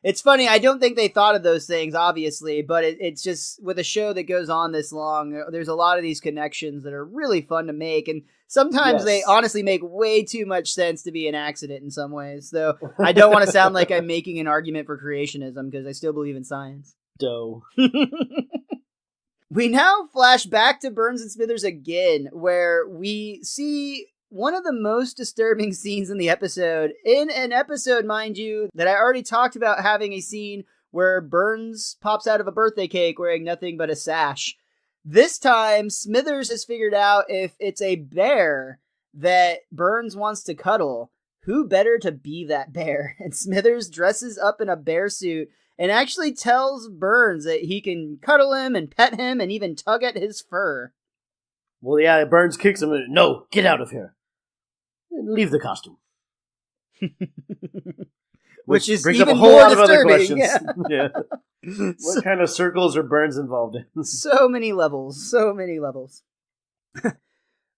It's funny, I don't think they thought of those things, obviously, but it's just, with a show that goes on this long, there's a lot of these connections that are really fun to make, and sometimes they honestly make way too much sense to be an accident in some ways, though I don't want to sound like I'm making an argument for creationism, because I still believe in science. Doe. We now flash back to Burns and Smithers again, where we see one of the most disturbing scenes in the episode, in an episode, mind you, that I already talked about having a scene where Burns pops out of a birthday cake wearing nothing but a sash. This time, Smithers has figured out if it's a bear that Burns wants to cuddle, who better to be that bear? And Smithers dresses up in a bear suit and actually tells Burns that he can cuddle him and pet him and even tug at his fur. Well, yeah, Burns kicks him. No, get out of here. Leave the costume. Which is brings even up a whole more lot of other disturbing. questions. Yeah. What kind of circles are Burns involved in? So many levels.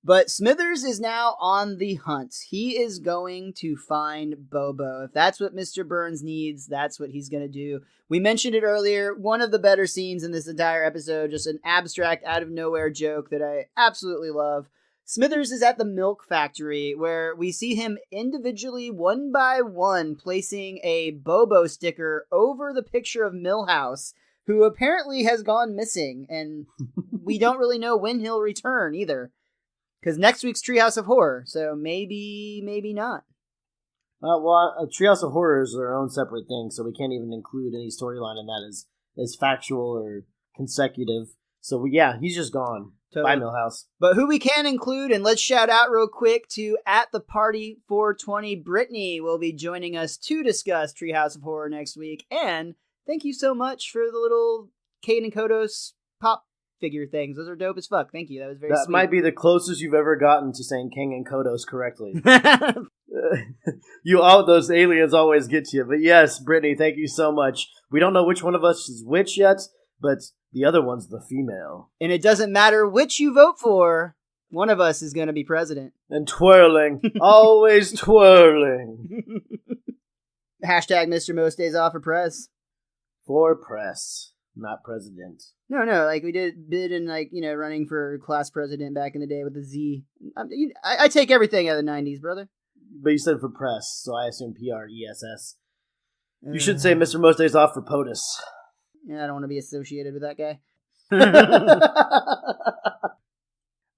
But Smithers is now on the hunt. He is going to find BoBo. If that's what Mr. Burns needs, that's what he's going to do. We mentioned it earlier. One of the better scenes in this entire episode, just an abstract, out of nowhere joke that I absolutely love. Smithers is at the milk factory, where we see him individually, one by one, placing a BoBo sticker over the picture of Milhouse, who apparently has gone missing, and we don't really know when he'll return either. Because next week's Treehouse of Horror, so maybe not. Treehouse of Horror is their own separate thing, so we can't even include any storyline in that as factual or consecutive. So, yeah, he's just gone. Totally. Bye, Milhouse. But who we can include, and let's shout out real quick to At the Party 420, Brittany will be joining us to discuss Treehouse of Horror next week. And thank you so much for the little Kane and Kodos pop figure things. Those are dope as fuck. Thank you. That was very sweet. That might be the closest you've ever gotten to saying King and Kodos correctly. Those aliens always get you. But yes, Brittany, thank you so much. We don't know which one of us is which yet, but The other one's the female. And it doesn't matter which you vote for, one of us is going to be president. And twirling. Always twirling. Hashtag MrMostDaysOff for press. For press, not president. No, like we did in running for class president back in the day with the Z. I take everything out of the 90s, brother. But you said for press, so I assume PRESS. You should say MrMostDaysOff for POTUS. Yeah, I don't want to be associated with that guy.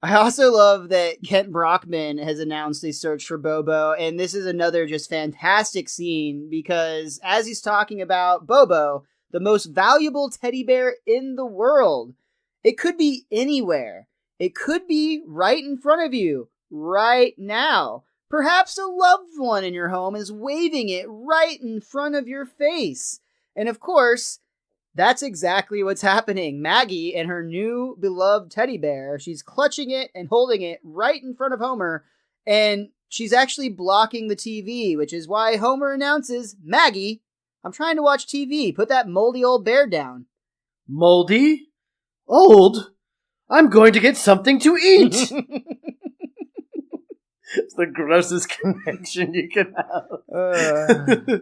I also love that Kent Brockman has announced a search for BoBo, and this is another just fantastic scene because as he's talking about BoBo, the most valuable teddy bear in the world, it could be anywhere. It could be right in front of you, right now. Perhaps a loved one in your home is waving it right in front of your face. And of course, that's exactly what's happening. Maggie and her new beloved teddy bear, she's clutching it and holding it right in front of Homer, and she's actually blocking the TV, which is why Homer announces, Maggie, I'm trying to watch TV. Put that moldy old bear down. Moldy? Old? I'm going to get something to eat! It's the grossest connection you can have.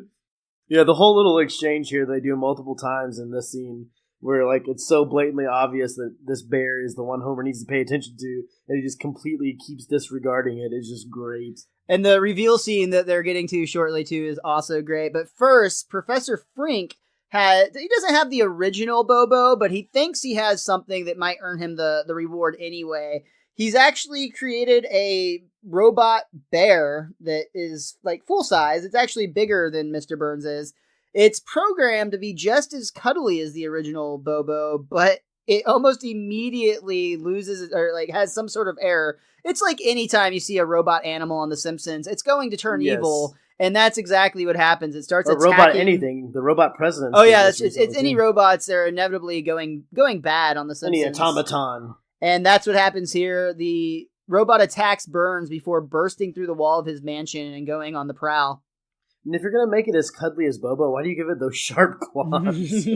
Yeah, the whole little exchange here they do multiple times in this scene where it's so blatantly obvious that this bear is the one Homer needs to pay attention to, and he just completely keeps disregarding it. It's just great. And the reveal scene that they're getting to shortly too is also great. But first, Professor Frink he doesn't have the original BoBo, but he thinks he has something that might earn him the reward anyway. He's actually created a robot bear that is full size. It's actually bigger than Mr. Burns is. It's programmed to be just as cuddly as the original BoBo, but it almost immediately loses or has some sort of error. It's like any time you see a robot animal on The Simpsons, it's going to turn evil, and that's exactly what happens. It starts attacking. Robot anything. The robot president. Oh yeah, it's any robots that are inevitably going bad on The Simpsons. Any automaton. And that's what happens here. The robot attacks Burns before bursting through the wall of his mansion and going on the prowl. And if you're going to make it as cuddly as BoBo, why do you give it those sharp claws?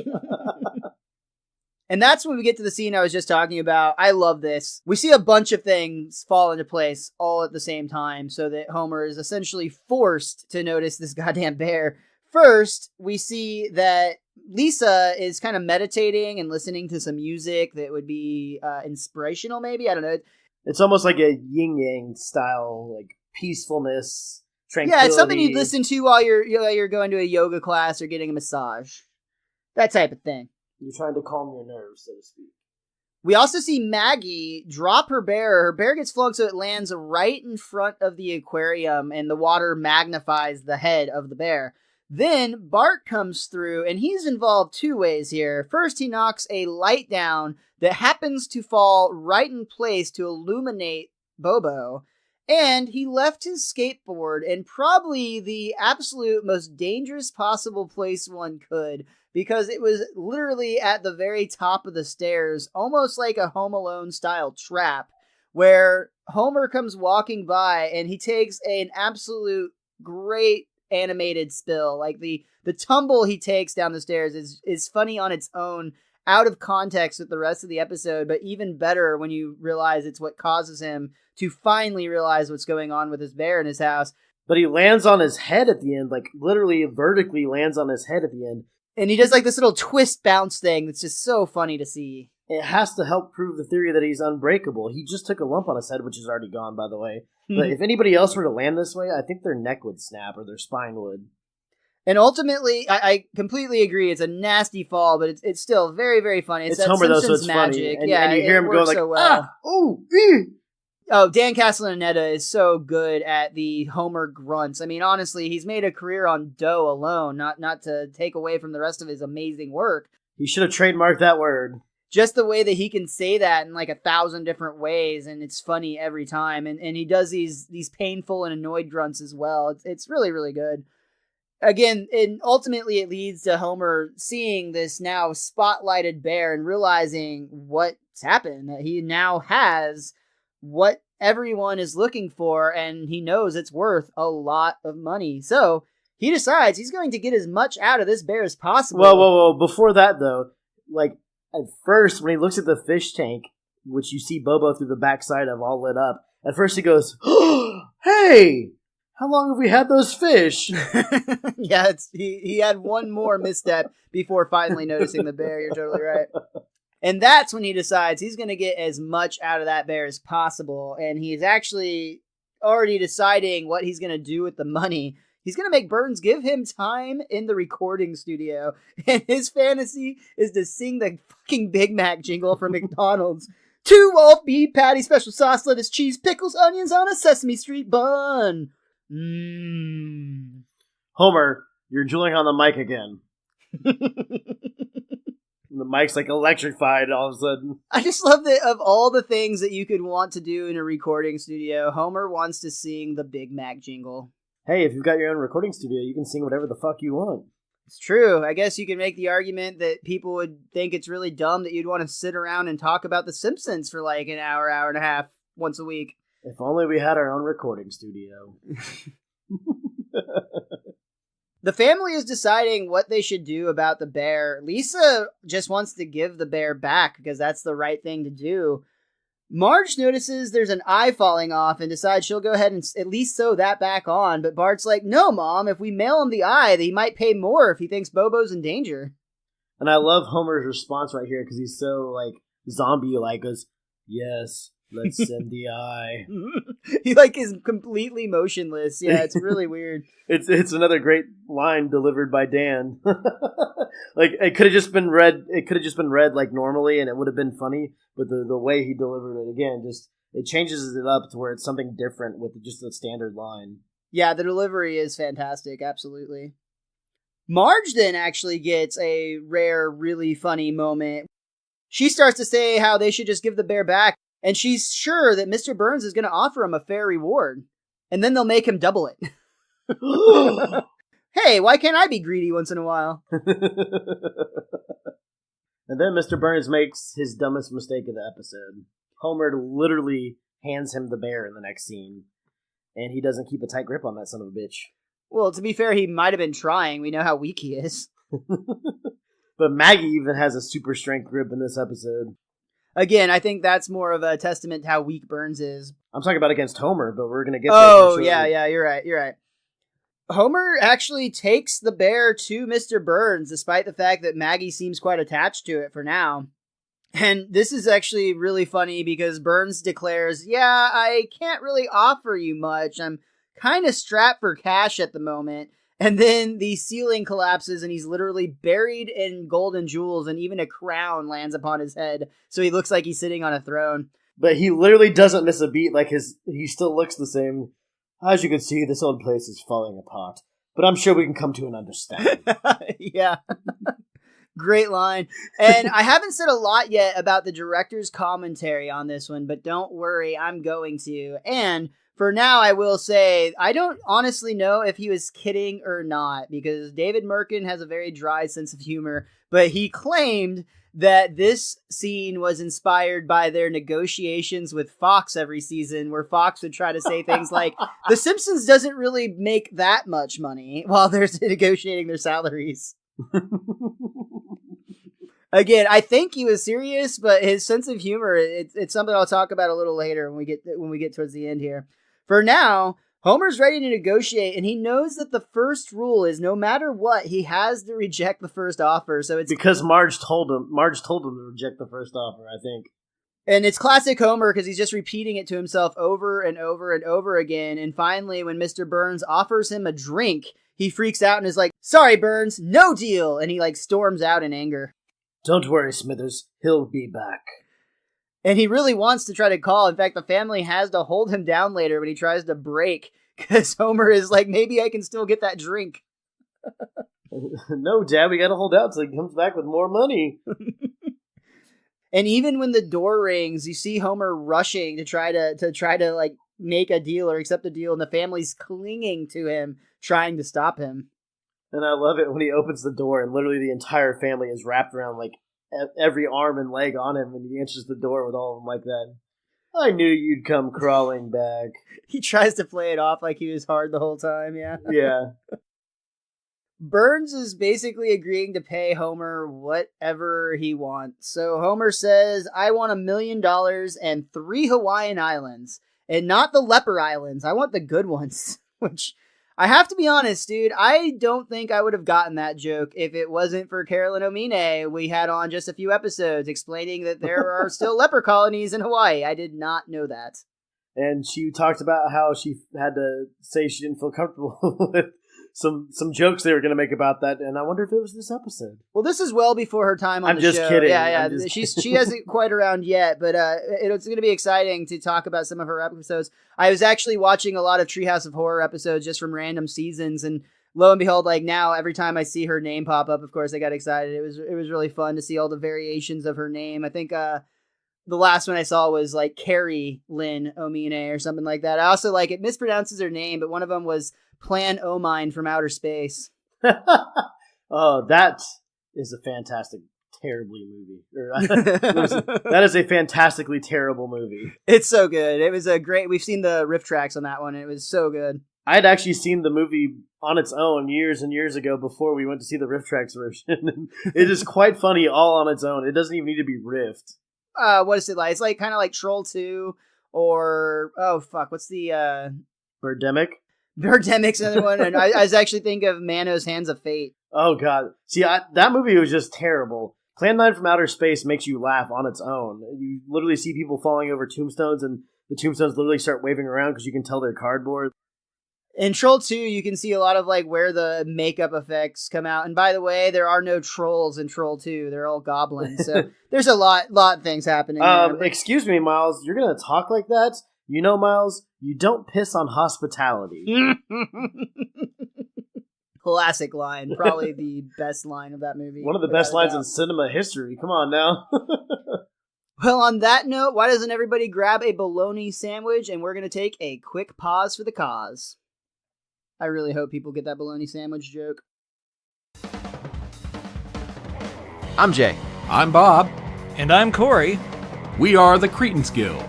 And that's when we get to the scene I was just talking about. I love this. We see a bunch of things fall into place all at the same time so that Homer is essentially forced to notice this goddamn bear. First, we see that Lisa is kind of meditating and listening to some music that would be inspirational, maybe. I don't know. It's almost like a yin-yang style, peacefulness, tranquility. Yeah, it's something you'd listen to while you're going to a yoga class or getting a massage. That type of thing. You're trying to calm your nerves, so to speak. We also see Maggie drop her bear. Her bear gets flung so it lands right in front of the aquarium, and the water magnifies the head of the bear. Then Bart comes through, and he's involved two ways here. First, he knocks a light down that happens to fall right in place to illuminate BoBo. And he left his skateboard in probably the absolute most dangerous possible place one could, because it was literally at the very top of the stairs, almost like a Home Alone style trap, where Homer comes walking by and he takes an absolute great animated spill. The tumble he takes down the stairs is funny on its own, out of context with the rest of the episode, but even better when you realize it's what causes him to finally realize what's going on with his bear in his house. But he lands on his head at the end, literally vertically lands on his head at the end. And he does this little twist bounce thing that's just so funny to see. It has to help prove the theory that he's unbreakable. He just took a lump on his head, which is already gone, by the way. But if anybody else were to land this way, I think their neck would snap or their spine would. And ultimately, I completely agree. It's a nasty fall, but it's still very, very funny. It's Homer, Simpsons though, so it's magic. Funny. And you hear him go so well. Oh, Oh, Dan Castellaneta is so good at the Homer grunts. I mean, honestly, he's made a career on Doe alone, not to take away from the rest of his amazing work. He should have trademarked that word. Just the way that he can say that in 1,000 different ways, and it's funny every time. And he does these painful and annoyed grunts as well. It's really, really good. Again, and ultimately it leads to Homer seeing this now spotlighted bear and realizing what's happened, that he now has what everyone is looking for, and he knows it's worth a lot of money. So he decides he's going to get as much out of this bear as possible. Whoa. Before that, though, at first, when he looks at the fish tank, which you see BoBo through the backside of all lit up, at first he goes, oh, hey, how long have we had those fish? Yeah, he had one more misstep before finally noticing the bear. You're totally right. And that's when he decides he's going to get as much out of that bear as possible. And he's actually already deciding what he's going to do with the money. He's going to make Burns give him time in the recording studio. And his fantasy is to sing the fucking Big Mac jingle from McDonald's. 2 all beef patty, special sauce, lettuce, cheese, pickles, onions on a Sesame Street bun. Mmm. Homer, you're drooling on the mic again. The mic's like electrified all of a sudden. I just love that of all the things that you could want to do in a recording studio, Homer wants to sing the Big Mac jingle. Hey, if you've got your own recording studio, you can sing whatever the fuck you want. It's true. I guess you could make the argument that people would think it's really dumb that you'd want to sit around and talk about The Simpsons for like an hour, hour and a half once a week. If only we had our own recording studio. The family is deciding what they should do about the bear. Lisa just wants to give the bear back because that's the right thing to do. Marge notices there's an eye falling off and decides she'll go ahead and at least sew that back on. But Bart's like, no, Mom, if we mail him the eye, he might pay more if he thinks Bobo's in danger. And I love Homer's response right here because he's so, like, zombie-like. Goes, yes, let's send the eye. He, like, is completely motionless. Yeah, it's really weird. It's another great line delivered by Dan. Like, it could have just been read. It could have just been read like normally, and it would have been funny. But the way he delivered it again, just it changes it up to where it's something different with just the standard line. Yeah, the delivery is fantastic. Absolutely. Marge then actually gets a rare, really funny moment. She starts to say how they should just give the bear back, and she's sure that Mr. Burns is going to offer him a fair reward, and then they'll make him double it. Hey, why can't I be greedy once in a while? And then Mr. Burns makes his dumbest mistake of the episode. Homer literally hands him the bear in the next scene, and he doesn't keep a tight grip on that son of a bitch. Well, to be fair, he might have been trying. We know how weak he is. But Maggie even has a super strength grip in this episode. Again, I think that's more of a testament to how weak Burns is. I'm talking about against Homer, but we're going to get there. Oh, yeah, you're right. Homer actually takes the bear to Mr. Burns, despite the fact that Maggie seems quite attached to it for now. And this is actually really funny because Burns declares, yeah, I can't really offer you much. I'm kind of strapped for cash at the moment. And then the ceiling collapses and he's literally buried in gold and jewels, and even a crown lands upon his head. So he looks like he's sitting on a throne. But he literally doesn't miss a beat. Like he still looks the same. As you can see, this old place is falling apart. But I'm sure we can come to an understanding. Yeah. Great line. And I haven't said a lot yet about the director's commentary on this one, but don't worry, I'm going to. And for now, I will say, I don't honestly know if he was kidding or not, because David Merkin has a very dry sense of humor, but he claimed that this scene was inspired by their negotiations with Fox every season, where Fox would try to say things like, The Simpsons doesn't really make that much money while they're negotiating their salaries. Again, I think he was serious, but his sense of humor, it's something I'll talk about a little later when we get towards the end here. For now, Homer's ready to negotiate, and he knows that the first rule is no matter what, he has to reject the first offer. So it's because Marge told him to reject the first offer, I think. And it's classic Homer because he's just repeating it to himself over and over and over again. And finally, when Mr. Burns offers him a drink, he freaks out and is like, "Sorry, Burns, no deal." And he storms out in anger. Don't worry, Smithers. He'll be back. And he really wants to try to call. In fact, the family has to hold him down later when he tries to break, because Homer is like, maybe I can still get that drink. No, Dad, we gotta hold out till he comes back with more money. And even when the door rings, you see Homer rushing to try to make a deal or accept a deal, and the family's clinging to him, trying to stop him. And I love it when he opens the door and literally the entire family is wrapped around every arm and leg on him, and he answers the door with all of them like that. I knew you'd come crawling back. He tries to play it off like he was hard the whole time, yeah. Yeah. Burns is basically agreeing to pay Homer whatever he wants. So Homer says, I want $1 million and 3 Hawaiian islands. And not the leper islands. I want the good ones. Which, I have to be honest, dude, I don't think I would have gotten that joke if it wasn't for Carolyn Omine we had on just a few episodes explaining that there are still leper colonies in Hawaii. I did not know that. And she talked about how she had to say she didn't feel comfortable with some jokes they were going to make about that, and I wonder if it was this episode. Well, this is well before her time on the show. I'm just kidding. Yeah. She hasn't quite around yet, but it's going to be exciting to talk about some of her episodes. I was actually watching a lot of Treehouse of Horror episodes just from random seasons, and lo and behold, like now, every time I see her name pop up, of course, I got excited. It was really fun to see all the variations of her name. I think the last one I saw was like Carrie Lynn Omine or something like that. I also like it mispronounces her name, but one of them was Plan O-Mine from Outer Space. Oh, that is a fantastic, terribly movie. That is a fantastically terrible movie. It's so good. It was a great. We've seen the riff tracks on that one. And it was so good. I had actually seen the movie on its own years and years ago before we went to see the riff tracks version. It is quite funny all on its own. It doesn't even need to be riffed. What is it like? It's like kind of like Troll 2 or what's the Birdemic? Birdemic's another one, and I was actually thinking of Mano's Hands of Fate. Oh god, see, that movie was just terrible. Plan 9 from Outer Space makes you laugh on its own. You literally see people falling over tombstones, and the tombstones literally start waving around because you can tell they're cardboard. In Troll 2, you can see a lot of like where the makeup effects come out. And by the way, there are no trolls in Troll 2. They're all goblins. So there's a lot of things happening. Excuse me, Miles. You're going to talk like that? You know, Miles, you don't piss on hospitality. Classic line. Probably the best line of that movie. One of the best lines in cinema history. Come on now. Well, on that note, why doesn't everybody grab a bologna sandwich? And we're going to take a quick pause for the cause. I really hope people get that bologna sandwich joke. I'm Jay. I'm Bob. And I'm Corey. We are the Cretans Guild.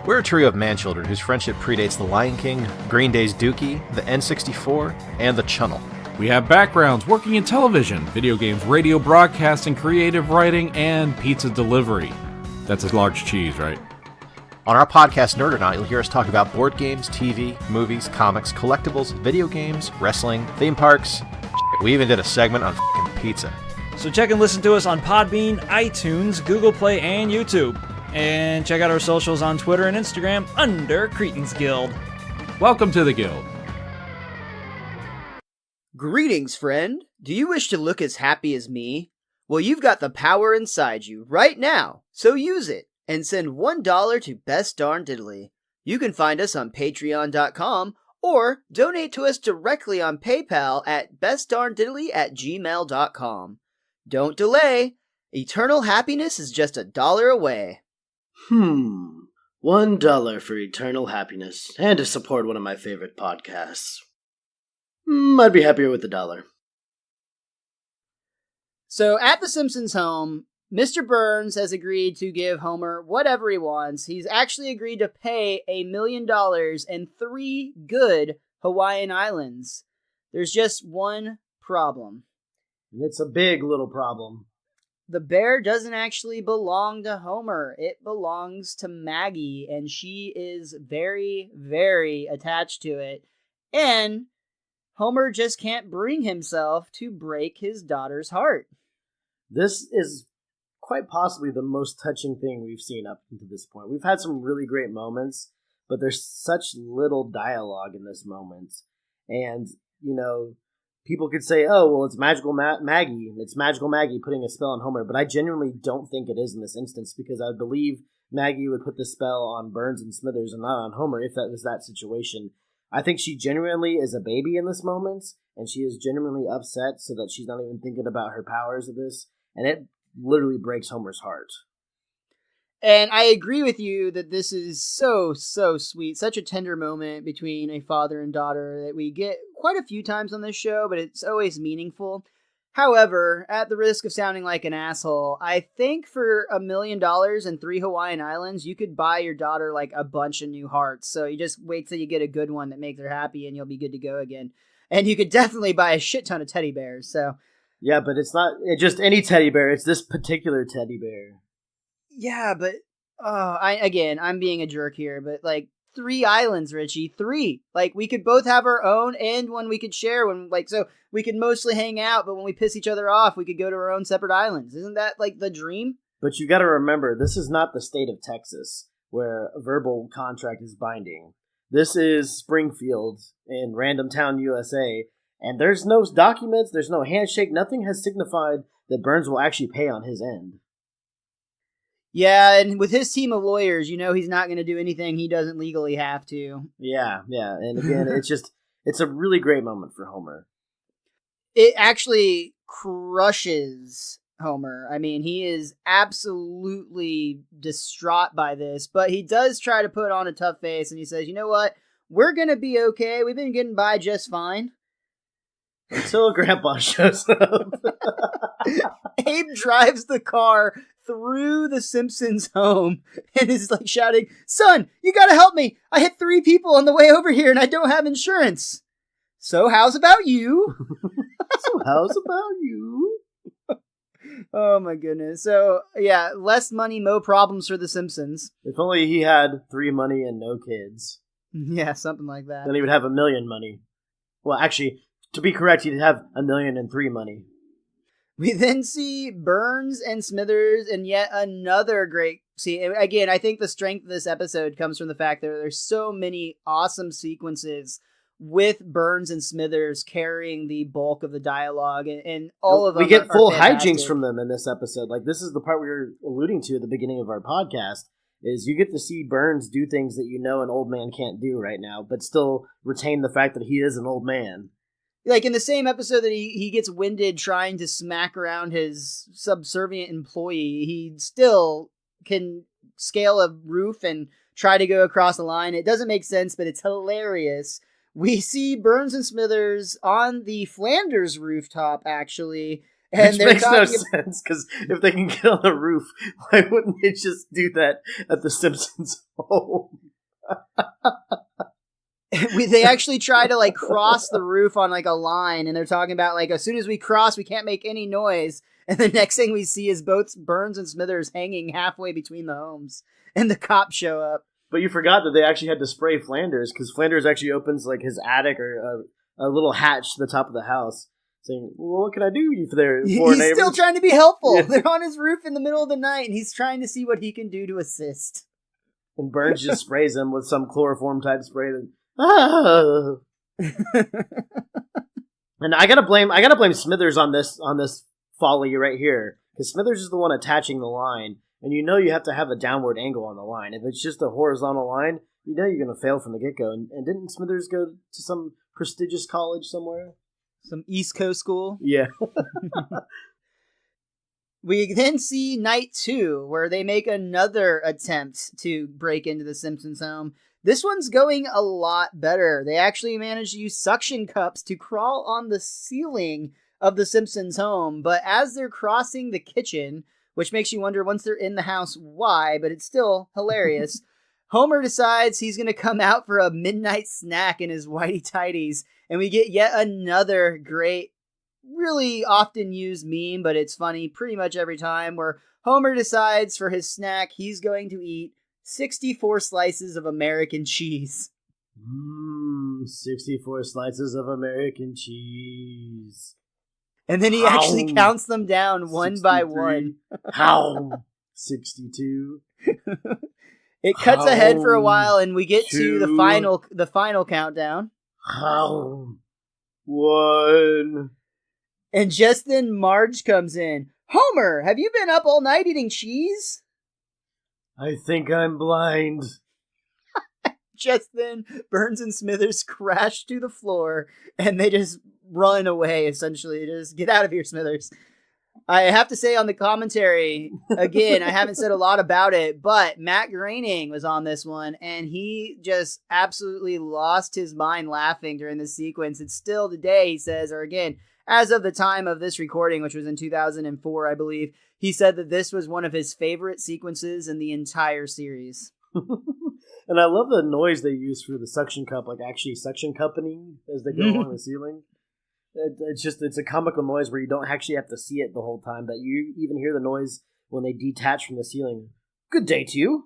We're a trio of man-children whose friendship predates The Lion King, Green Day's Dookie, the N64, and the Chunnel. We have backgrounds working in television, video games, radio broadcasting, creative writing, and pizza delivery. That's a large cheese, right? On our podcast, Nerd or Not, you'll hear us talk about board games, TV, movies, comics, collectibles, video games, wrestling, theme parks. We even did a segment on f***ing pizza. So check and listen to us on Podbean, iTunes, Google Play, and YouTube. And check out our socials on Twitter and Instagram under Cretans Guild. Welcome to the Guild. Greetings, friend. Do you wish to look as happy as me? Well, you've got the power inside you right now, so use it and send $1 to Best Darn Diddly. You can find us on patreon.com or donate to us directly on PayPal at bestdarndiddly@gmail.com. Don't delay. Eternal happiness is just $1 away. $1 for eternal happiness, and to support one of my favorite podcasts. I'd be happier with $1. So, at the Simpsons home, Mr. Burns has agreed to give Homer whatever he wants. He's actually agreed to pay $1 million and 3 good Hawaiian islands. There's just one problem. And it's a big little problem. The bear doesn't actually belong to Homer. It belongs to Maggie, and she is very, very attached to it. And Homer just can't bring himself to break his daughter's heart. This is quite possibly the most touching thing we've seen up to this point. We've had some really great moments, but there's such little dialogue in this moment. And, people could say, oh, well, it's Magical Maggie. It's Magical Maggie putting a spell on Homer. But I genuinely don't think it is in this instance, because I believe Maggie would put the spell on Burns and Smithers and not on Homer if that was that situation. I think she genuinely is a baby in this moment, and she is genuinely upset so that she's not even thinking about her powers of this. And it literally breaks Homer's heart. And I agree with you that this is so, so sweet. Such a tender moment between a father and daughter that we get quite a few times on this show, but it's always meaningful. However, at the risk of sounding like an asshole, I think for $1 million and 3 Hawaiian islands, you could buy your daughter like a bunch of new hearts. So you just wait till you get a good one that makes her happy and you'll be good to go again. And you could definitely buy a shit ton of teddy bears, so... Yeah, but it's not just any teddy bear. It's this particular teddy bear. Yeah, but... I'm being a jerk here, but, like, 3 islands, Richie. 3! Like, we could both have our own and one we could share. So we could mostly hang out, but when we piss each other off, we could go to our own separate islands. Isn't that, like, the dream? But you gotta remember, this is not the state of Texas, where a verbal contract is binding. This is Springfield in Random Town, USA, and there's no documents, there's no handshake, nothing has signified that Burns will actually pay on his end. Yeah, and with his team of lawyers, you know he's not going to do anything he doesn't legally have to. Yeah, and again, it's a really great moment for Homer. It actually crushes Homer. I mean, he is absolutely distraught by this, but he does try to put on a tough face, and he says, you know what? We're going to be okay. We've been getting by just fine. Until Grandpa shows up. Abe drives the car through the Simpsons' home and is like shouting, son, you gotta help me. I hit 3 people on the way over here and I don't have insurance. So how's about you? Oh my goodness. So yeah, less money, mo problems for the Simpsons. If only he had 3 money and no kids. Yeah, something like that. Then he would have $1 million money. Well, actually, to be correct, he'd have $1,000,003 money. We then see Burns and Smithers and yet another great... See, again, I think the strength of this episode comes from the fact that there's so many awesome sequences with Burns and Smithers carrying the bulk of the dialogue, and all of them. We get full fantastic. hijinks from them in this episode. Like, this is the part we were alluding to at the beginning of our podcast, is you get to see Burns do things that you know an old man can't do right now, but still retain the fact that he is an old man. Like, in the same episode that he gets winded trying to smack around his subservient employee, he still can scale a roof and try to go across the line. It doesn't make sense, but it's hilarious. We see Burns and Smithers on the Flanders rooftop, actually. And which makes no sense, because if they can get on the roof, why wouldn't they just do that at the Simpsons' home? They actually try to, like, cross the roof on, like, a line, and they're talking about, like, as soon as we cross, we can't make any noise. And the next thing we see is both Burns and Smithers hanging halfway between the homes, and the cops show up. But you forgot that they actually had to spray Flanders, because Flanders actually opens, like, his attic or a little hatch to the top of the house, saying, well, what can I do for their poor neighbors? He's still trying to be helpful. Yeah. They're on his roof in the middle of the night, and he's trying to see what he can do to assist. And Burns just sprays them with some chloroform-type spray that... Oh. And I gotta blame Smithers on this folly right here, because Smithers is the one attaching the line, and you know you have to have a downward angle on the line. If it's just a horizontal line, you know you're gonna fail from the get go. And didn't Smithers go to some prestigious college somewhere? Some East Coast school? Yeah. We then see night 2, where they make another attempt to break into the Simpsons home. This one's going a lot better. They actually managed to use suction cups to crawl on the ceiling of the Simpsons home, but as they're crossing the kitchen, which makes you wonder once they're in the house why, but it's still hilarious, Homer decides he's going to come out for a midnight snack in his whitey-tighties, and we get yet another great, really often used meme, but it's funny pretty much every time, where Homer decides for his snack he's going to eat 64 slices of American cheese. 64 slices of American cheese. And then he actually counts them down one by one. How? 62. It cuts ahead for a while, and we get to the final countdown. How? 1. And just then Marge comes in. Homer, have you been up all night eating cheese? I think I'm blind. Just then, Burns and Smithers crash to the floor, and they just run away, essentially. Just get out of here, Smithers. I have to say on the commentary, again, I haven't said a lot about it, but Matt Groening was on this one, and he just absolutely lost his mind laughing during this sequence. It's still today, he says, or again, as of the time of this recording, which was in 2004, I believe, he said that this was one of his favorite sequences in the entire series. And I love the noise they use for the suction cup, like actually suction cupping as they go along the ceiling. It's a comical noise where you don't actually have to see it the whole time, but you even hear the noise when they detach from the ceiling. Good day to you.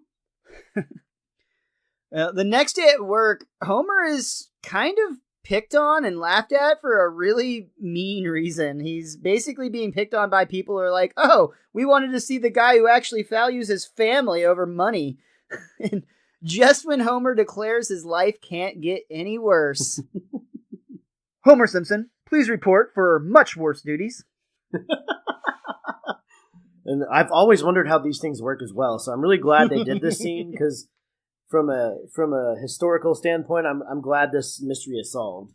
The next day at work, Homer is kind of picked on and laughed at for a really mean reason. He's basically being picked on by people who are like, oh, we wanted to see the guy who actually values his family over money. And just when Homer declares his life can't get any worse. Homer Simpson, please report for much worse duties. And I've always wondered how these things work as well, so I'm really glad they did this scene, because from a historical standpoint, I'm glad this mystery is solved.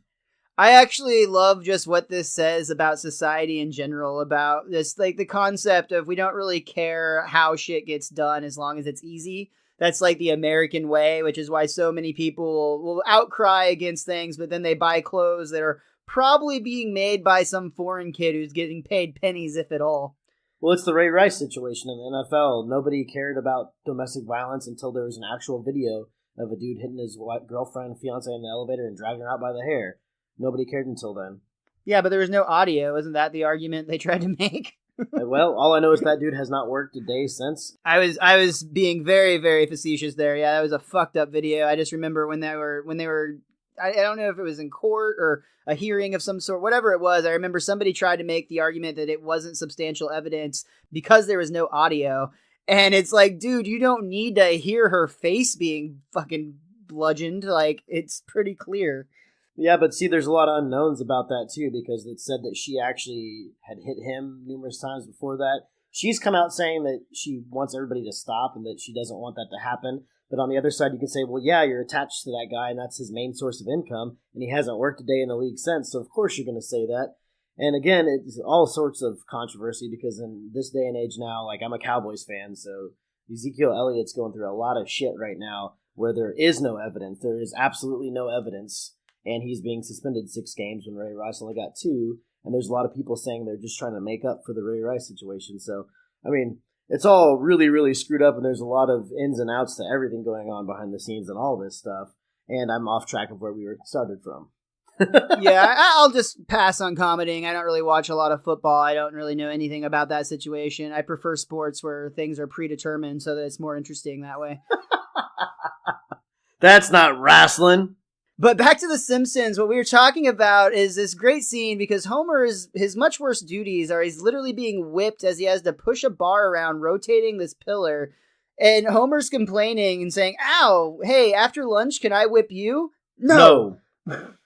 I actually love just what this says about society in general, about this, like the concept of we don't really care how shit gets done as long as it's easy. That's like the American way, which is why so many people will outcry against things, but then they buy clothes that are probably being made by some foreign kid who's getting paid pennies, if at all. Well, it's the Ray Rice situation in the NFL. Nobody cared about domestic violence until there was an actual video of a dude hitting his girlfriend, fiance in the elevator and dragging her out by the hair. Nobody cared until then. Yeah, but there was no audio. Isn't that the argument they tried to make? Well, all I know is that dude has not worked a day since. I was being very, very facetious there. Yeah, that was a fucked up video. I just remember when they were I don't know if it was in court or a hearing of some sort, whatever it was. I remember somebody tried to make the argument that it wasn't substantial evidence because there was no audio. And it's like, dude, you don't need to hear her face being fucking bludgeoned. Like, it's pretty clear. Yeah, but see, there's a lot of unknowns about that, too, because it said that she actually had hit him numerous times before that. She's come out saying that she wants everybody to stop and that she doesn't want that to happen. But on the other side, you can say, well, yeah, you're attached to that guy, and that's his main source of income, and he hasn't worked a day in the league since, so of course you're going to say that. And again, it's all sorts of controversy, because in this day and age now, like, I'm a Cowboys fan, so Ezekiel Elliott's going through a lot of shit right now where there is no evidence. There is absolutely no evidence. And he's being suspended 6 games when Ray Rice only got 2. And there's a lot of people saying they're just trying to make up for the Ray Rice situation. So, I mean, it's all really, really screwed up, and there's a lot of ins and outs to everything going on behind the scenes and all this stuff. And I'm off track of where we were started from. Yeah, I'll just pass on commenting. I don't really watch a lot of football. I don't really know anything about that situation. I prefer sports where things are predetermined so that it's more interesting that way. That's not wrestling. But back to The Simpsons, what we were talking about is this great scene because his much worse duties are he's literally being whipped as he has to push a bar around, rotating this pillar. And Homer's complaining and saying, ow, hey, after lunch, can I whip you? No.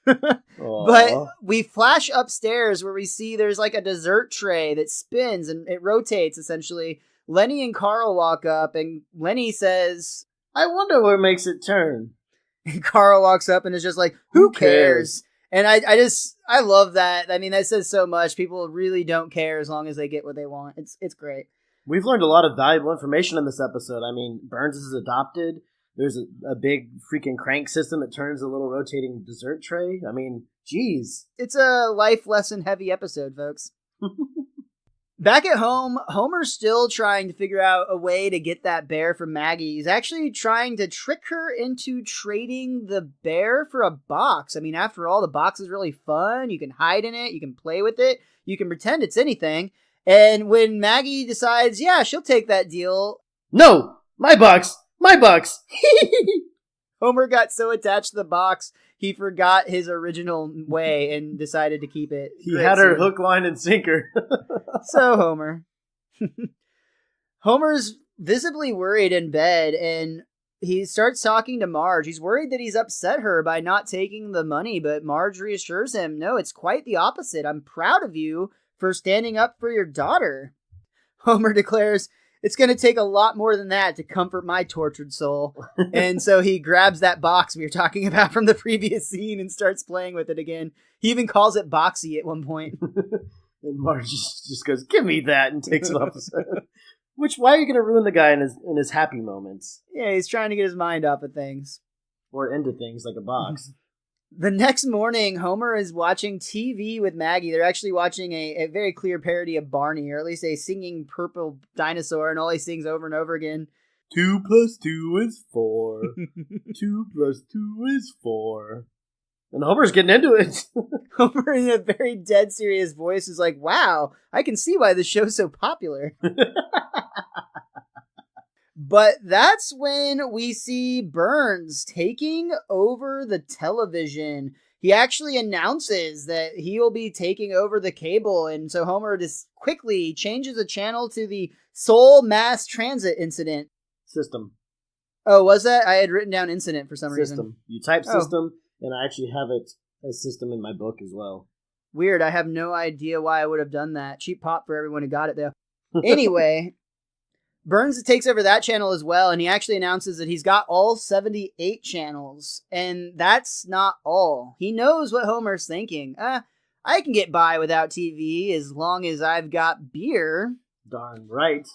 But we flash upstairs where we see there's like a dessert tray that spins and it rotates essentially. Lenny and Carl walk up and Lenny says, I wonder what makes it turn. And Carl walks up and is just like, who cares? And I love that. I mean, that says so much. People really don't care as long as they get what they want. It's great. We've learned a lot of valuable information in this episode. I mean, Burns is adopted. There's a big freaking crank system that turns a little rotating dessert tray. I mean, geez. It's a life lesson heavy episode, folks. Back at home, Homer's still trying to figure out a way to get that bear from Maggie. He's actually trying to trick her into trading the bear for a box. I mean, after all, the box is really fun. You can hide in it. You can play with it. You can pretend it's anything. And when Maggie decides, yeah, she'll take that deal. No! My box! My box! Homer got so attached to the box, he forgot his original way and decided to keep it. He had her hook, line, and sinker. So, Homer. Homer's visibly worried in bed, and he starts talking to Marge. He's worried that he's upset her by not taking the money, but Marge reassures him, no, it's quite the opposite. I'm proud of you for standing up for your daughter. Homer declares, it's going to take a lot more than that to comfort my tortured soul. And so he grabs that box we were talking about from the previous scene and starts playing with it again. He even calls it Boxy at one point. And Marge just goes, give me that, and takes it off his head. Which, why are you going to ruin the guy in his happy moments? Yeah, he's trying to get his mind off of things. Or into things like a box. The next morning, Homer is watching TV with Maggie. They're actually watching a very clear parody of Barney, or at least a singing purple dinosaur, and all he sings over and over again. 2 plus 2 is 4. 2 plus 2 is 4. And Homer's getting into it. Homer, in a very dead serious voice, is like, wow, I can see why this show's so popular. But that's when we see Burns taking over the television. He actually announces that he will be taking over the cable, and so Homer just quickly changes the channel to the Seoul Mass Transit incident. System. Oh, was that? I had written down incident for some reason. System. You type system, and I actually have it as system in my book as well. Weird. I have no idea why I would have done that. Cheap pop for everyone who got it, though. Anyway, Burns takes over that channel as well, and he actually announces that he's got all 78 channels, and that's not all. He knows what Homer's thinking. I can get by without TV as long as I've got beer. Darn right.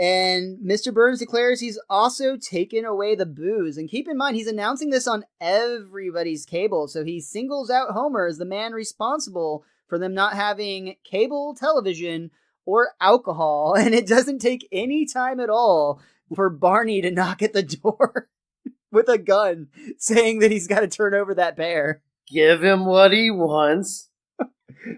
And Mr. Burns declares he's also taken away the booze. And keep in mind, he's announcing this on everybody's cable, so he singles out Homer as the man responsible for them not having cable television or alcohol, and it doesn't take any time at all for Barney to knock at the door with a gun, saying that he's got to turn over that bear. Give him what he wants.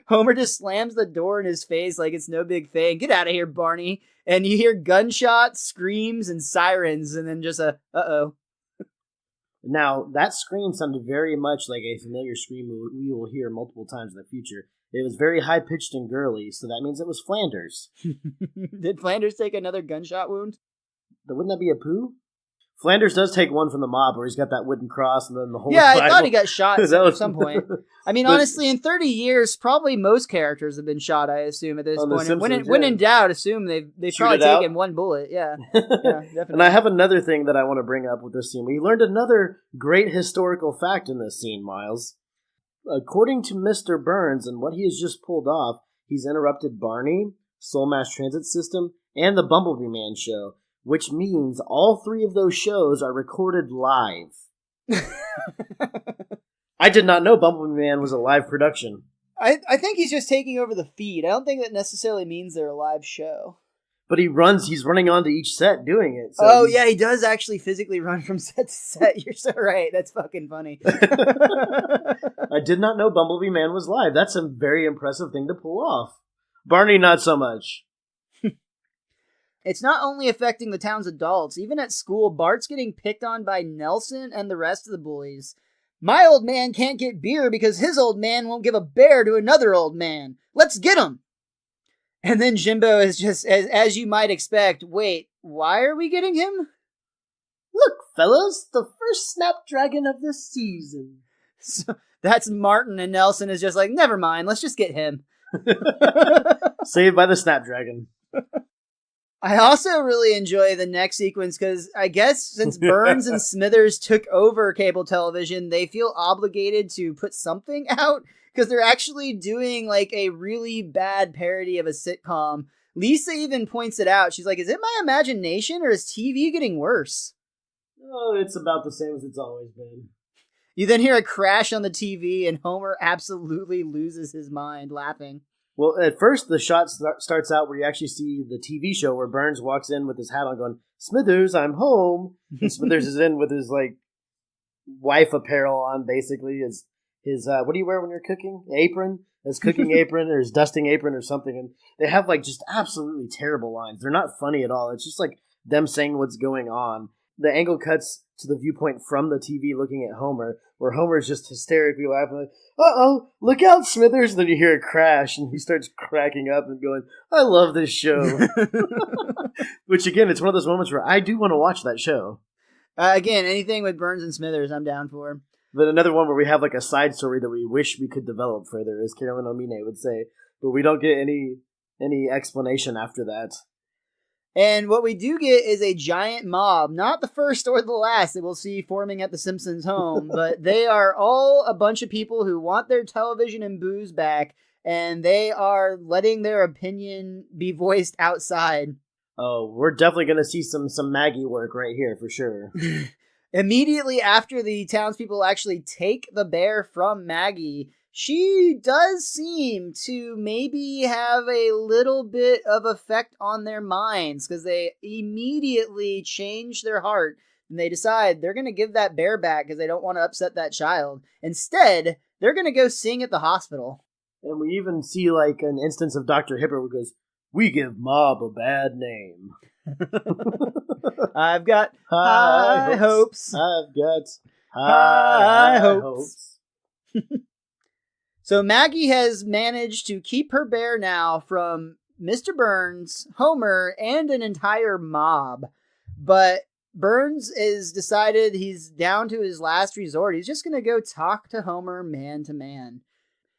Homer just slams the door in his face like it's no big thing. Get out of here, Barney. And you hear gunshots, screams, and sirens, and then just a uh-oh. Now, that scream sounded very much like a familiar scream we will hear multiple times in the future. It was very high-pitched and girly, so that means it was Flanders. Did Flanders take another gunshot wound? Wouldn't that be a poo? Flanders does take one from the mob, where he's got that wooden cross and then the whole Yeah, Bible. I thought he got shot at some point. I mean, But- honestly, in 30 years, probably most characters have been shot, I assume, at this On The point. And Simpsons, when yeah. in doubt, assume they've Shoot probably it out. taken one bullet. Yeah, definitely. And I have another thing that I want to bring up with this scene. We learned another great historical fact in this scene, Miles. According to Mr. Burns and what he has just pulled off, he's interrupted Barney, Seoul Mass Transit System, and the Bumblebee Man show, which means all three of those shows are recorded live. I did not know Bumblebee Man was a live production. I think he's just taking over the feed. I don't think that necessarily means they're a live show. But he's running onto each set doing it. So Oh, yeah, he does actually physically run from set to set. You're so right. That's fucking funny. I did not know Bumblebee Man was live. That's a very impressive thing to pull off. Barney, not so much. It's not only affecting the town's adults. Even at school, Bart's getting picked on by Nelson and the rest of the bullies. My old man can't get beer because his old man won't give a bear to another old man. Let's get him! And then Jimbo is just, as you might expect, wait, why are we getting him? Look, fellas, the first Snapdragon of the season. So that's Martin, and Nelson is just like, never mind, let's just get him. Saved by the Snapdragon. I also really enjoy the next sequence because I guess since Burns and Smithers took over cable television, they feel obligated to put something out because they're actually doing like a really bad parody of a sitcom. Lisa even points it out. She's like, is it my imagination or is TV getting worse? Oh, it's about the same as it's always been. You then hear a crash on the TV and Homer absolutely loses his mind laughing. Well, at first, the shot starts out where you actually see the TV show where Burns walks in with his hat on going, Smithers, I'm home. And Smithers is in with his, like, wife apparel on, basically. His what do you wear when you're cooking? Apron? His cooking apron or his dusting apron or something. And they have, like, just absolutely terrible lines. They're not funny at all. It's just, like, them saying what's going on. The angle cuts to the viewpoint from the TV looking at Homer, where Homer's just hysterically laughing like, uh-oh, look out, Smithers! And then you hear a crash, and he starts cracking up and going, I love this show. Which, again, it's one of those moments where I do want to watch that show. Again, anything with Burns and Smithers, I'm down for. But another one where we have, like, a side story that we wish we could develop further, as Carolyn Omine would say. But we don't get any explanation after that. And what we do get is a giant mob, not the first or the last that we'll see forming at the Simpsons home, but they are all a bunch of people who want their television and booze back, and they are letting their opinion be voiced outside. Oh, we're definitely going to see some Maggie work right here, for sure. Immediately after the townspeople actually take the bear from Maggie, she does seem to maybe have a little bit of effect on their minds, because they immediately change their heart and they decide they're going to give that bear back because they don't want to upset that child. Instead, they're going to go sing at the hospital. And we even see like an instance of Dr. Hibbert who goes, "We give Mob a bad name." I've got high hopes. I've got high hopes. So Maggie has managed to keep her bear now from Mr. Burns, Homer, and an entire mob. But Burns is decided he's down to his last resort. He's just going to go talk to Homer man to man.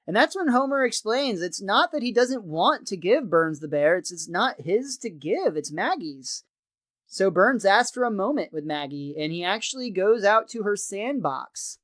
And that's when Homer explains it's not that he doesn't want to give Burns the bear. It's not his to give. It's Maggie's. So Burns asks for a moment with Maggie, and he actually goes out to her sandbox.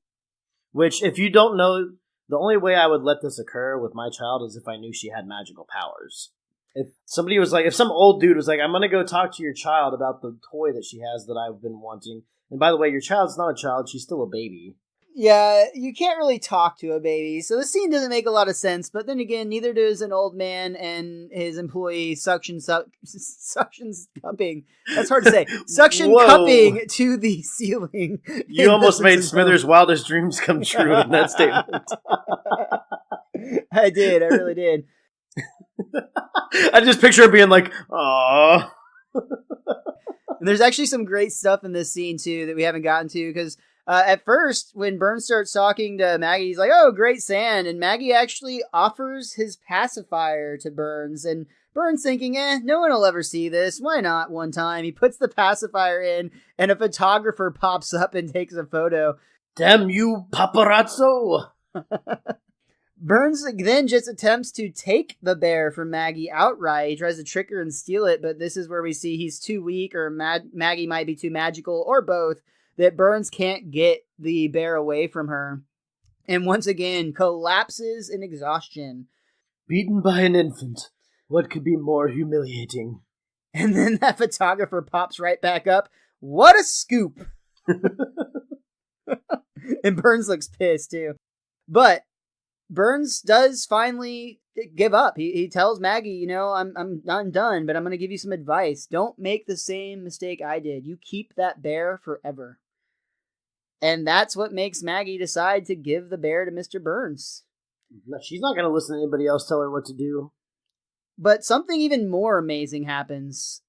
Which, if you don't know, the only way I would let this occur with my child is if I knew she had magical powers. If somebody was like, if some old dude was like, "I'm going to go talk to your child about the toy that she has that I've been wanting. And by the way, your child's not a child, she's still a baby." Yeah, you can't really talk to a baby, so the scene doesn't make a lot of sense, but then again, neither does an old man and his employee suction cupping. That's hard to say. Suction cupping to the ceiling. You almost made Smithers' wildest dreams come true in that statement. I did, I really did. I just picture her being like, "Aww." And there's actually some great stuff in this scene, too, that we haven't gotten to, because at first, when Burns starts talking to Maggie, he's like, "Oh, great sand," and Maggie actually offers his pacifier to Burns, and Burns thinking, no one will ever see this, why not one time? He puts the pacifier in, and a photographer pops up and takes a photo. "Damn you, paparazzo!" Burns then just attempts to take the bear from Maggie outright. He tries to trick her and steal it, but this is where we see he's too weak, or Maggie might be too magical, or both, that Burns can't get the bear away from her. And once again, collapses in exhaustion. "Beaten by an infant. What could be more humiliating?" And then that photographer pops right back up. What a scoop! And Burns looks pissed, too. But Burns does finally give up. He tells Maggie, I'm done, but I'm going to give you some advice. Don't make the same mistake I did. You keep that bear forever. And that's what makes Maggie decide to give the bear to Mr. Burns. No, she's not going to listen to anybody else tell her what to do. But something even more amazing happens.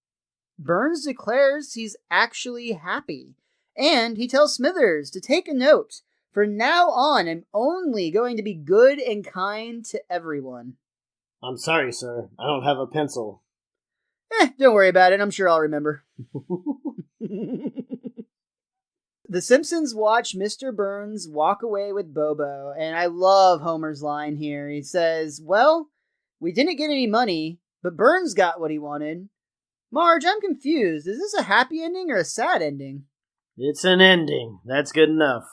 Burns declares he's actually happy. And he tells Smithers to take a note. From now on, I'm only going to be good and kind to everyone. "I'm sorry, sir. I don't have a pencil." Don't worry about it. I'm sure I'll remember. The Simpsons watch Mr. Burns walk away with BoBo, and I love Homer's line here. He says, "Well, we didn't get any money, but Burns got what he wanted. Marge, I'm confused. Is this a happy ending or a sad ending?" "It's an ending. That's good enough."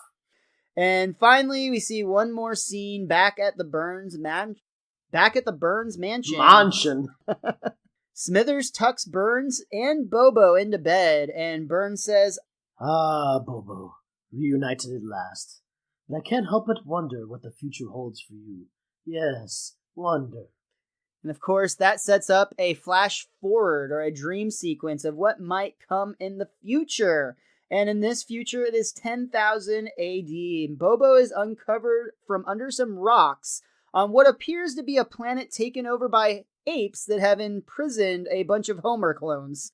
And finally, we see one more scene back at the Burns mansion. Smithers tucks Burns and BoBo into bed, and Burns says, "Ah, BoBo, reunited at last. But I can't help but wonder what the future holds for you. Yes, wonder." And of course, that sets up a flash forward or a dream sequence of what might come in the future. And in this future, it is 10,000 AD. BoBo is uncovered from under some rocks on what appears to be a planet taken over by apes that have imprisoned a bunch of Homer clones.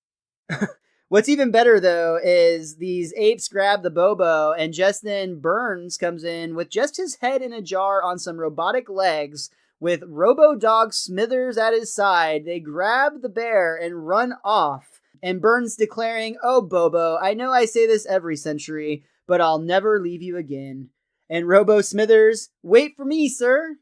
What's even better, though, is these apes grab the BoBo, and just then Burns comes in with just his head in a jar on some robotic legs, with Robo-Dog Smithers at his side. They grab the bear and run off. And Burns declaring, "Oh, BoBo, I know I say this every century, but I'll never leave you again." And Robo Smithers, "Wait for me, sir."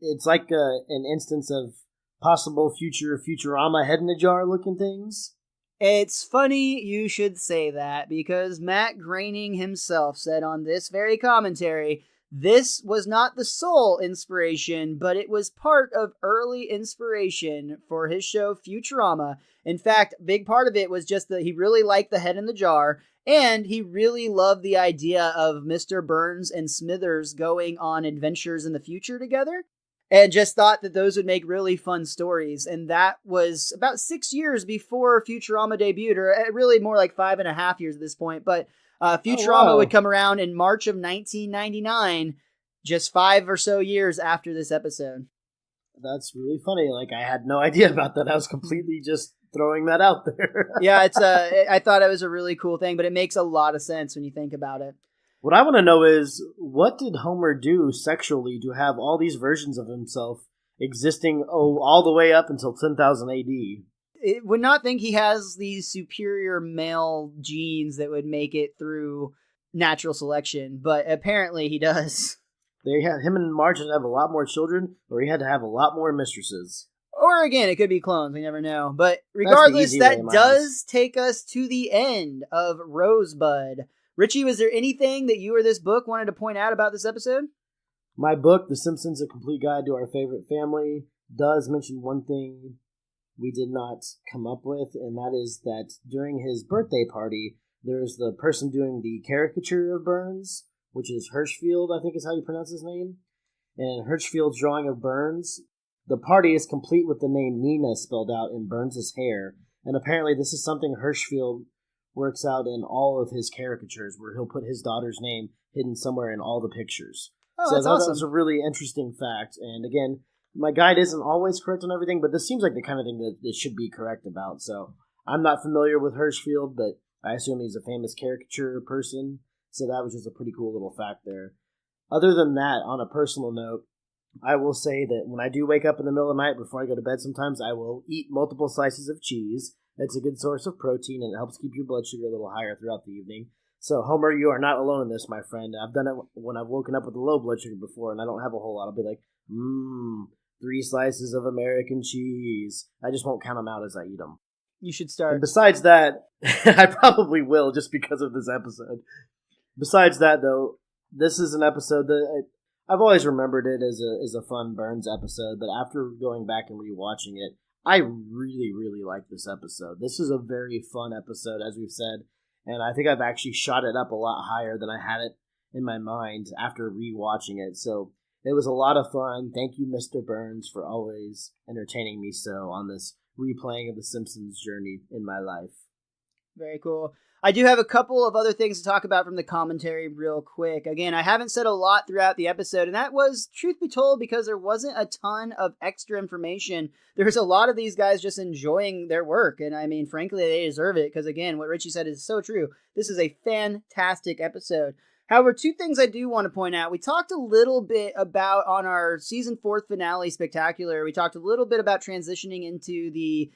It's like an instance of possible future Futurama head in a jar looking things. It's funny you should say that, because Matt Groening himself said on this very commentary This was not the sole inspiration, but it was part of early inspiration for his show Futurama. In fact, a big part of it was just that he really liked the head in the jar, and he really loved the idea of Mr. Burns and Smithers going on adventures in the future together, and just thought that those would make really fun stories. And that was about 6 years before Futurama debuted, or really more like 5.5 years at this point, but Futurama would come around in March of 1999, just 5 or so years after this episode. That's really funny. Like, I had no idea about that. I was completely just throwing that out there. Yeah, I thought it was a really cool thing, but it makes a lot of sense when you think about it. What I want to know is, what did Homer do sexually to have all these versions of himself existing all the way up until 10,000 AD? It would not think he has these superior male genes that would make it through natural selection, but apparently he does. Him and Marge had to have a lot more children, or he had to have a lot more mistresses. Or again, it could be clones, we never know. But regardless, that does take us to the end of Rosebud. Richie, was there anything that you or this book wanted to point out about this episode? My book, The Simpsons, A Complete Guide to Our Favorite Family, does mention one thing we did not come up with, and that is that during his birthday party, there's the person doing the caricature of Burns, which is Hirschfield, I think is how you pronounce his name. And Hirschfield's drawing of Burns, the party is complete with the name Nina spelled out in Burns' hair, and apparently this is something Hirschfield works out in all of his caricatures, where he'll put his daughter's name hidden somewhere in all the pictures. Oh, so that's awesome. That was a really interesting fact. And again, my guide isn't always correct on everything, but this seems like the kind of thing that it should be correct about. So I'm not familiar with Hirschfield, but I assume he's a famous caricature person. So that was just a pretty cool little fact there. Other than that, on a personal note, I will say that when I do wake up in the middle of the night before I go to bed sometimes, I will eat multiple slices of cheese. It's a good source of protein, and it helps keep your blood sugar a little higher throughout the evening. So, Homer, you are not alone in this, my friend. I've done it when I've woken up with a low blood sugar before, and I don't have a whole lot. I'll be like, 3 slices of American cheese. I just won't count them out as I eat them. You should start. And besides that, I probably will just because of this episode. Besides that, though, this is an episode that I've always remembered it as a fun Burns episode, but after going back and rewatching it, I really, really like this episode. This is a very fun episode, as we've said, and I think I've actually shot it up a lot higher than I had it in my mind after rewatching it. So it was a lot of fun. Thank you, Mr. Burns, for always entertaining me so on this replaying of The Simpsons journey in my life. Very cool. I do have a couple of other things to talk about from the commentary real quick. Again, I haven't said a lot throughout the episode, and that was, truth be told, because there wasn't a ton of extra information. There's a lot of these guys just enjoying their work, and I mean, frankly, they deserve it, because again, what Richie said is so true. This is a fantastic episode. However, 2 things I do want to point out. We talked a little bit about, on our season 4 finale spectacular, we talked a little bit about transitioning into the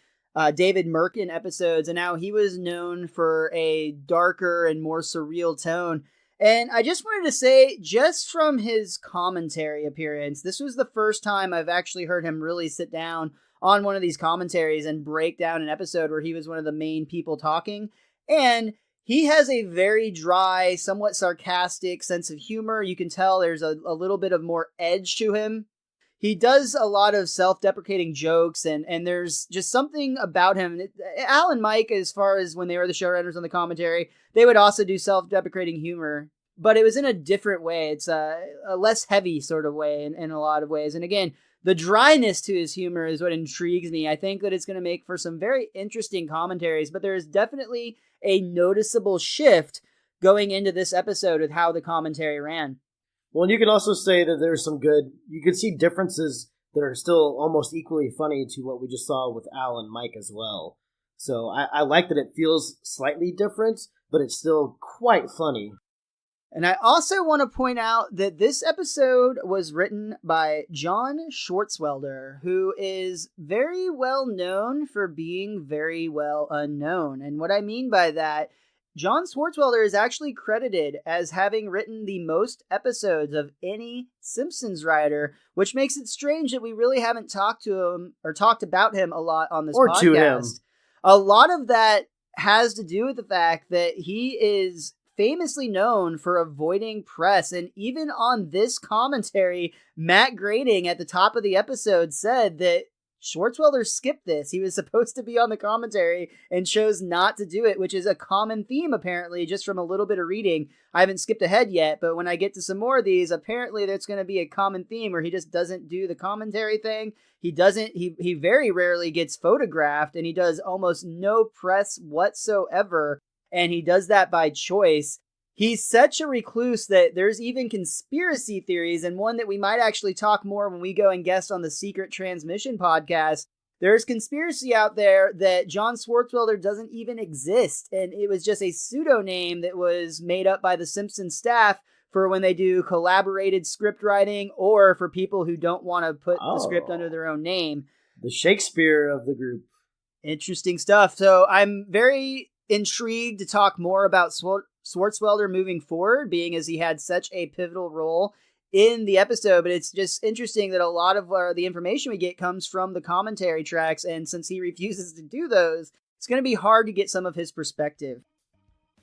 David Merkin episodes, and how he was known for a darker and more surreal tone. And I just wanted to say, just from his commentary appearance, this was the first time I've actually heard him really sit down on one of these commentaries and break down an episode where he was one of the main people talking. And he has a very dry, somewhat sarcastic sense of humor. You can tell there's a little bit of more edge to him. He does a lot of self-deprecating jokes, and there's just something about him. Al and Mike, as far as when they were the showrunners on the commentary, they would also do self-deprecating humor, but it was in a different way. It's a less heavy sort of way in a lot of ways. And again, the dryness to his humor is what intrigues me. I think that it's going to make for some very interesting commentaries, but there is definitely a noticeable shift going into this episode with how the commentary ran. Well, and you can also say that there's you can see differences that are still almost equally funny to what we just saw with Al and Mike as well. So I like that it feels slightly different, but it's still quite funny. And I also want to point out that this episode was written by John Swartzwelder, who is very well known for being very well unknown. And what I mean by that, John Swartzwelder is actually credited as having written the most episodes of any Simpsons writer, which makes it strange that we really haven't talked to him or talked about him a lot on this podcast. To him. A lot of that has to do with the fact that he is famously known for avoiding press. And even on this commentary, Matt Grading at the top of the episode said that Swartzwelder skipped this. He was supposed to be on the commentary and chose not to do it, which is a common theme, apparently, just from a little bit of reading. I haven't skipped ahead yet, but when I get to some more of these, apparently there's going to be a common theme where he just doesn't do the commentary thing. He very rarely gets photographed, and he does almost no press whatsoever, and he does that by choice. He's such a recluse that there's even conspiracy theories, and one that we might actually talk more when we go and guest on the Secret Transmission podcast. There's conspiracy out there that John Swartzwelder doesn't even exist, and it was just a pseudonym that was made up by the Simpsons staff for when they do collaborated script writing or for people who don't want to put the script under their own name. The Shakespeare of the group. Interesting stuff. So I'm very intrigued to talk more about Swartzwelder moving forward, being as he had such a pivotal role in the episode, but it's just interesting that a lot of the information we get comes from the commentary tracks, and since he refuses to do those, it's going to be hard to get some of his perspective.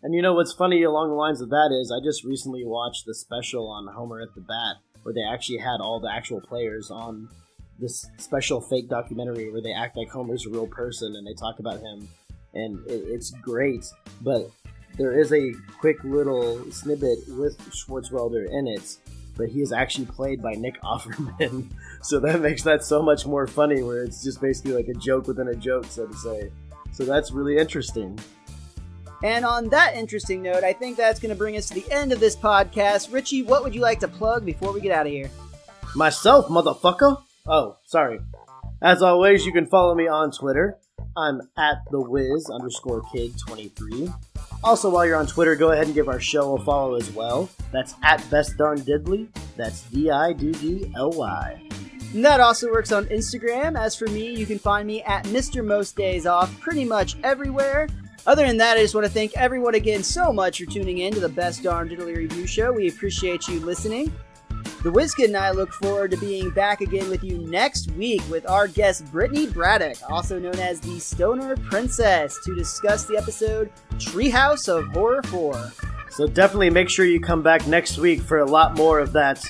And you know what's funny along the lines of that is, I just recently watched the special on Homer at the Bat, where they actually had all the actual players on this special fake documentary where they act like Homer's a real person and they talk about him, and it's great, but there is a quick little snippet with Swartzwelder in it, but he is actually played by Nick Offerman, so that makes that so much more funny, where it's just basically like a joke within a joke, so to say. So that's really interesting. And on that interesting note, I think that's going to bring us to the end of this podcast. Richie, what would you like to plug before we get out of here? Myself, motherfucker! Oh, sorry. As always, you can follow me on Twitter. I'm at theWiz_kid23. Also, while you're on Twitter, go ahead and give our show a follow as well. That's at bestdarndiddly. That's DIDDLY. And that also works on Instagram. As for me, you can find me at MrMostDaysOff pretty much everywhere. Other than that, I just want to thank everyone again so much for tuning in to the Best Darn Diddly Review Show. We appreciate you listening. theWizkid and I look forward to being back again with you next week with our guest Brittany Braddock, also known as the Stoner Princess, to discuss the episode Treehouse of Horror 4. So definitely make sure you come back next week for a lot more of that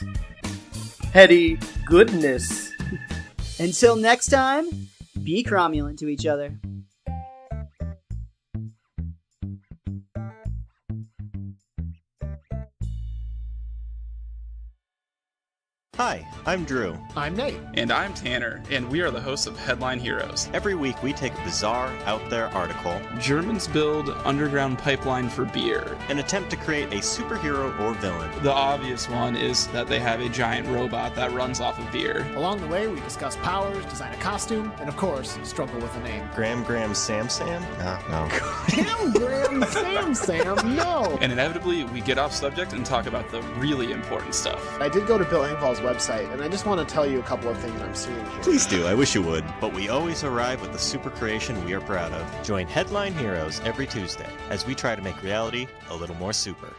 heady goodness. Until next time, be cromulent to each other. Hi, I'm Drew. I'm Nate. And I'm Tanner, and we are the hosts of Headline Heroes. Every week we take a bizarre, out-there article, Germans build underground pipeline for beer, and attempt to create a superhero or villain. The obvious one is that they have a giant robot that runs off of beer. Along the way, we discuss powers, design a costume, and of course, struggle with a name. Graham Sam? No. Sam, no! And inevitably, we get off subject and talk about the really important stuff. I did go to Bill Engvall's website, and I just want to tell you a couple of things I'm seeing here. Please do, I wish you would. But we always arrive with the super creation we are proud of. Join Headline Heroes every Tuesday as we try to make reality a little more super.